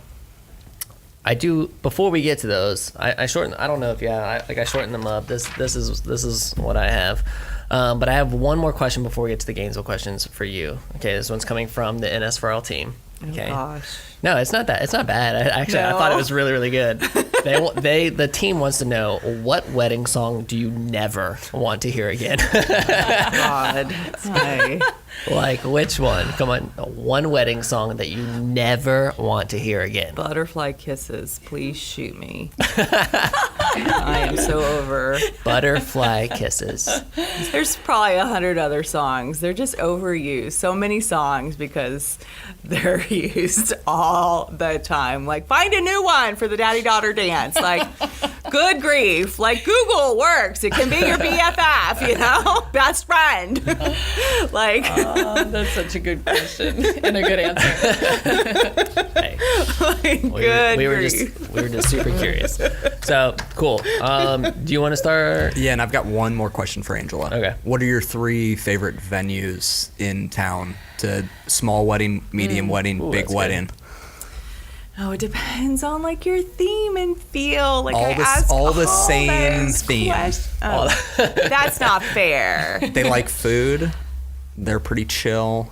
before we get to those, I shorten, I don't know if I shortened them up. This is what I have. But I have one more question before we get to the Gainesville questions for you. Okay, this one's coming from the NS4L team. Okay. Oh, gosh. No, it's not that. It's not bad. I thought it was really, really good. The team wants to know, what wedding song do you never want to hear again? God. Like, which one? Come on, one wedding song that you never want to hear again. Butterfly Kisses, please shoot me. I am so over. Butterfly Kisses. There's probably 100 other songs. They're just overused. So many songs because they're used all the time. Like, find a new one for the daddy-daughter dance. Like, good grief. Like, Google works. It can be your BFF, best friend. Like, that's such a good question and a good answer. Hey, we were just super curious. So cool. Do you want to start? Yeah, and I've got one more question for Angela. Okay. What are your 3 favorite venues in town? To small wedding, medium wedding, big wedding. Good. Oh, it depends on like your theme and feel. Like all the same theme. That's not fair. They like food. They're pretty chill.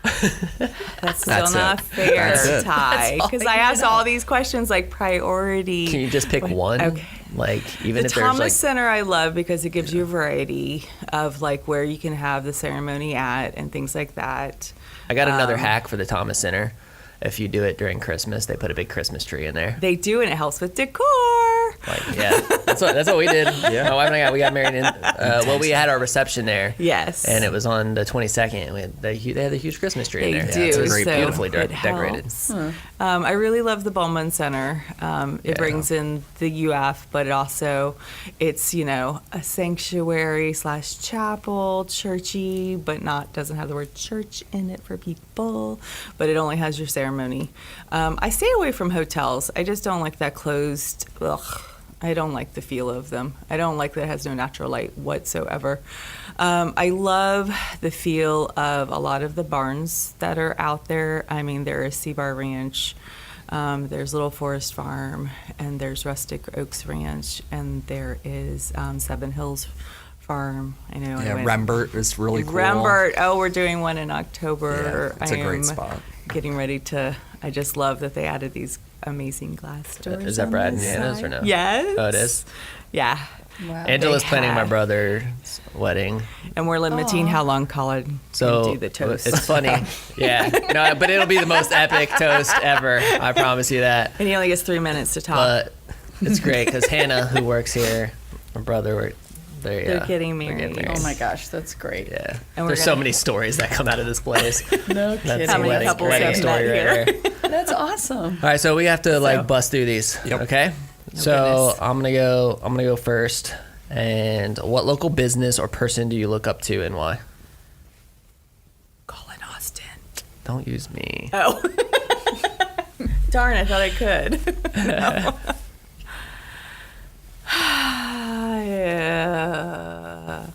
That's still not fair, Ty. Because I asked all these questions like priority. Can you just pick one? Okay. Like, even The if there's Thomas like Center I love because it gives you a variety of like where you can have the ceremony at and things like that. I got another hack for the Thomas Center. if you do it during Christmas, they put a big Christmas tree in there. They do, and it helps with decor. Like, yeah, that's what we did. My wife and I we got married in. We had our reception there. Yes. And it was on the 22nd. They had a huge Christmas tree in there. They do. It's so beautifully it decorated. helps. I really love the Bowman Center. It brings in the UF, but it's a sanctuary / chapel, churchy, but doesn't have the word church in it for people. But it only has your ceremony. I stay away from hotels. I just don't like that closed. I don't like the feel of them. I don't like that it has no natural light whatsoever. I love the feel of a lot of the barns that are out there. I mean, there is Seabar Ranch, there's Little Forest Farm, and there's Rustic Oaks Ranch, and there is Seven Hills Farm. I know. Yeah, Rembert is really cool. Rembert. Oh, we're doing one in October. Yeah, it's a great spot. Getting ready to. I just love that they added these amazing glass doors. Is that Brad and Anna's side. or no? Yes. Oh, it is? Yeah. Wow. Angela's They planning my have- brother's wedding. And we're limiting how long Colin So can do the toast. it's funny. Yeah. No, but it'll be the most epic toast ever. I promise you that. And he only gets 3 minutes to talk. But it's great because Hannah, who works here, my brother, They're getting married. Oh my gosh, that's great. Yeah. And we're There's so gonna- many stories that come out of this place. No That's kidding. a How many wedding, couples wedding have story met right here? there. That's awesome. All right, so we have to So- bust through these. Yep. Okay. So goodness. I'm gonna go first. And what local business or person do you look up to and why? Collin Austin. Don't use me. Oh. Darn, I thought I could. No. Yeah.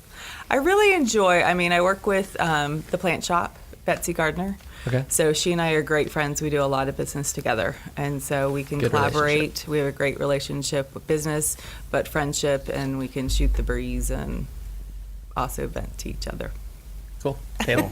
I really enjoy, I work with the plant shop, Betsy Gardner. Okay. So she and I are great friends. We do a lot of business together. And so we can Good collaborate. relationship. We have a great relationship with business, but friendship, and we can shoot the breeze and also vent to each other. Cool. Taylor.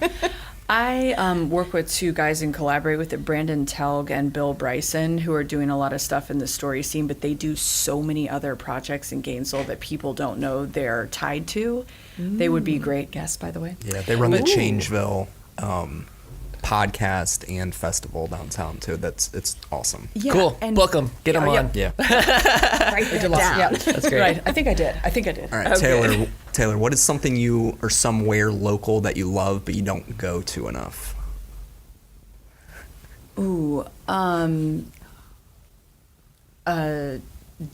I work with two guys and collaborate with it, Brandon Telg and Bill Bryson, who are doing a lot of stuff in the story scene, but they do so many other projects in Gainesville that people don't know they're tied to. They would be great guests, by the way. Yeah, they run the Ooh. Changeville podcast and festival downtown too. It's awesome. Yeah, Cool. and- Book them. Get them Yeah, on. Yeah. Write I did that lots- down. yeah. That's great. Right. I think I did. All right, Okay. Taylor, what is something you or somewhere local that you love but you don't go to enough? Ooh,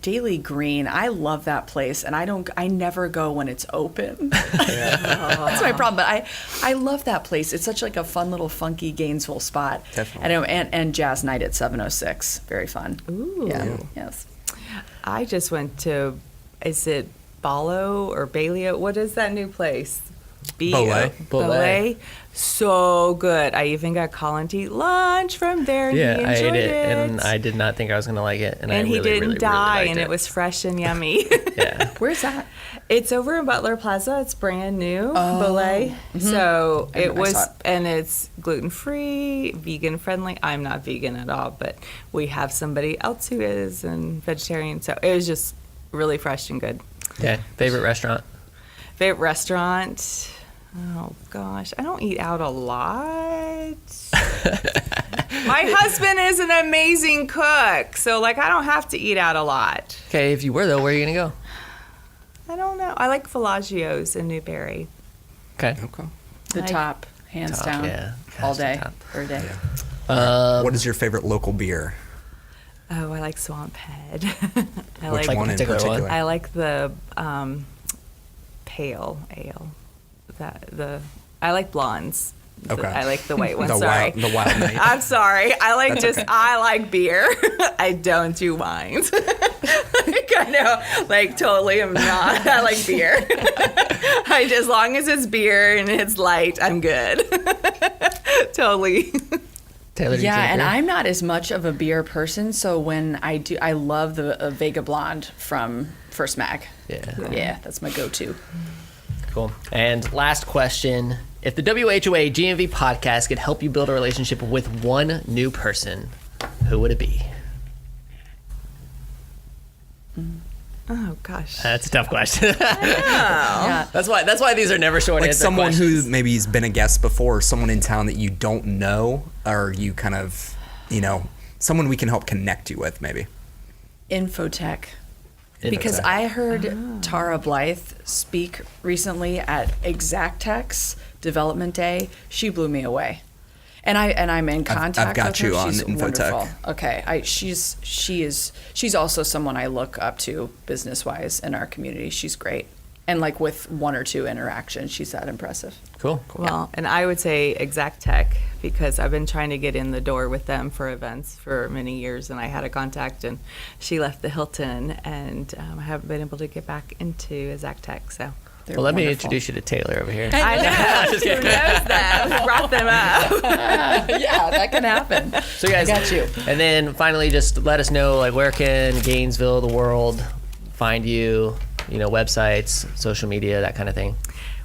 Daily Green. I love that place, and I never go when it's open. That's my problem. But I love that place. It's such like a fun little funky Gainesville spot. Definitely. And jazz night at 706. Very fun. Ooh. Yeah. Yes. I just went to, is it Ballo or Balio? What is that new place? Belay. Belay. So good. I even got Colin to eat lunch from there. Yeah, he I ate enjoyed it, and I did not think I was gonna like it, and I he really, didn't really, die, really liked and it was fresh and yummy. Yeah. Where's that? It's over in Butler Plaza. It's brand new, Belay. So I it was, saw it. and it's gluten free, vegan friendly. I'm not vegan at all, but we have somebody else who is, and vegetarian. So it was just really fresh and good. Okay. Favorite restaurant? Favorite restaurant? Oh gosh, I don't eat out a lot. My husband is an amazing cook, so I don't have to eat out a lot. Okay. If you were though, where are you gonna go? I don't know. I like Fellagio's in Newberry. Okay. Okay. The I- top, hands Top, down. yeah. All Gosh, the day, top. every day. What is your favorite local beer? Oh, I like Swamp Head. I Which like one in particular one? particular? I like the pale ale. I like blonds. Okay. I like the white one. The Sorry. Wild Night. I'm sorry. I like That's just okay. I like beer. I don't do wines. I know, totally am not. I like beer. As long as it's beer and it's light, I'm good. Totally. Taylor, do you Yeah, drink and beer? I'm not as much of a beer person, so when I do, I love the Vega Blonde from First Mag. Yeah. Yeah, that's my go-to. Cool. And last question. If the WHOA GNV podcast could help you build a relationship with one new person, who would it be? Oh gosh. That's a tough question. Yeah. That's why these are never short Like answer someone questions. who maybe has been a guest before, or someone in town that you don't know, or you kind of someone we can help connect you with, maybe. Infotech. Because Infotech. I heard Tara Blythe speak recently at Exactech's Development Day. She blew me away. And I'm in contact I've got with her. you on She's Infotech. wonderful. Okay, she's also someone I look up to business wise in our community. She's great, and like with one or two interactions, she's that impressive. Cool. Well, and I would say Exact Tech, because I've been trying to get in the door with them for events for many years, and I had a contact, and she left the Hilton, and I haven't been able to get back into Exact Tech. So They're Well, let me wonderful. introduce you to Taylor over here. I know. Who knows that? Who brought them up? Yeah, that can happen. So you guys I got you. And then finally, just let us know, like, where can Gainesville, the world, find you? Websites, social media, that kind of thing.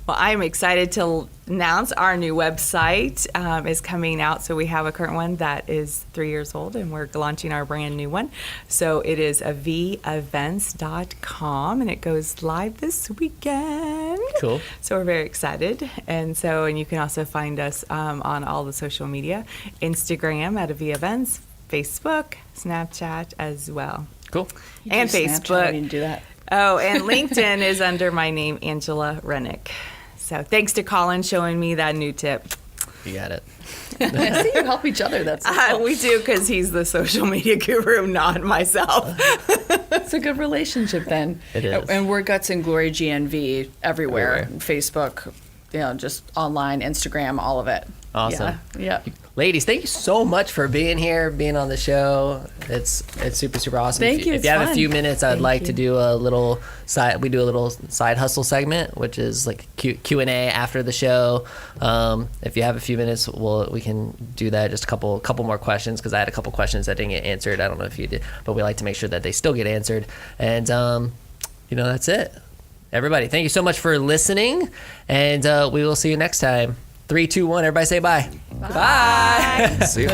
Well, I'm excited to announce our new website is coming out. So we have a current one that is 3 years old, and we're launching our brand new one. So it is avevents.com, and it goes live this weekend. Cool. So we're very excited. And you can also find us on all the social media, Instagram at avevents, Facebook, Snapchat as well. Cool. And Do Snapchat, Facebook. I didn't do that. Oh, and LinkedIn is under my name, Angela Renick. So thanks to Collin showing me that new tip. You got it. I see you help each other. That's cool. We do, because he's the social media guru, not myself. It's a good relationship then. It is. And we're Guts and Glory GNV everywhere. Facebook, just online, Instagram, all of it. Awesome. Yeah. Ladies, thank you so much for being here, being on the show. It's super, super awesome. Thank you, If it's you have fun. a few minutes, I'd Thank like you. to do a little side hustle segment, which is like Q&A after the show. If you have a few minutes, we can do that. Just a couple more questions, because I had a couple questions that didn't get answered. I don't know if you did, but we like to make sure that they still get answered. And that's it. Everybody, thank you so much for listening, and we will see you next time. 3, 2, 1. Everybody say bye. Bye. See you.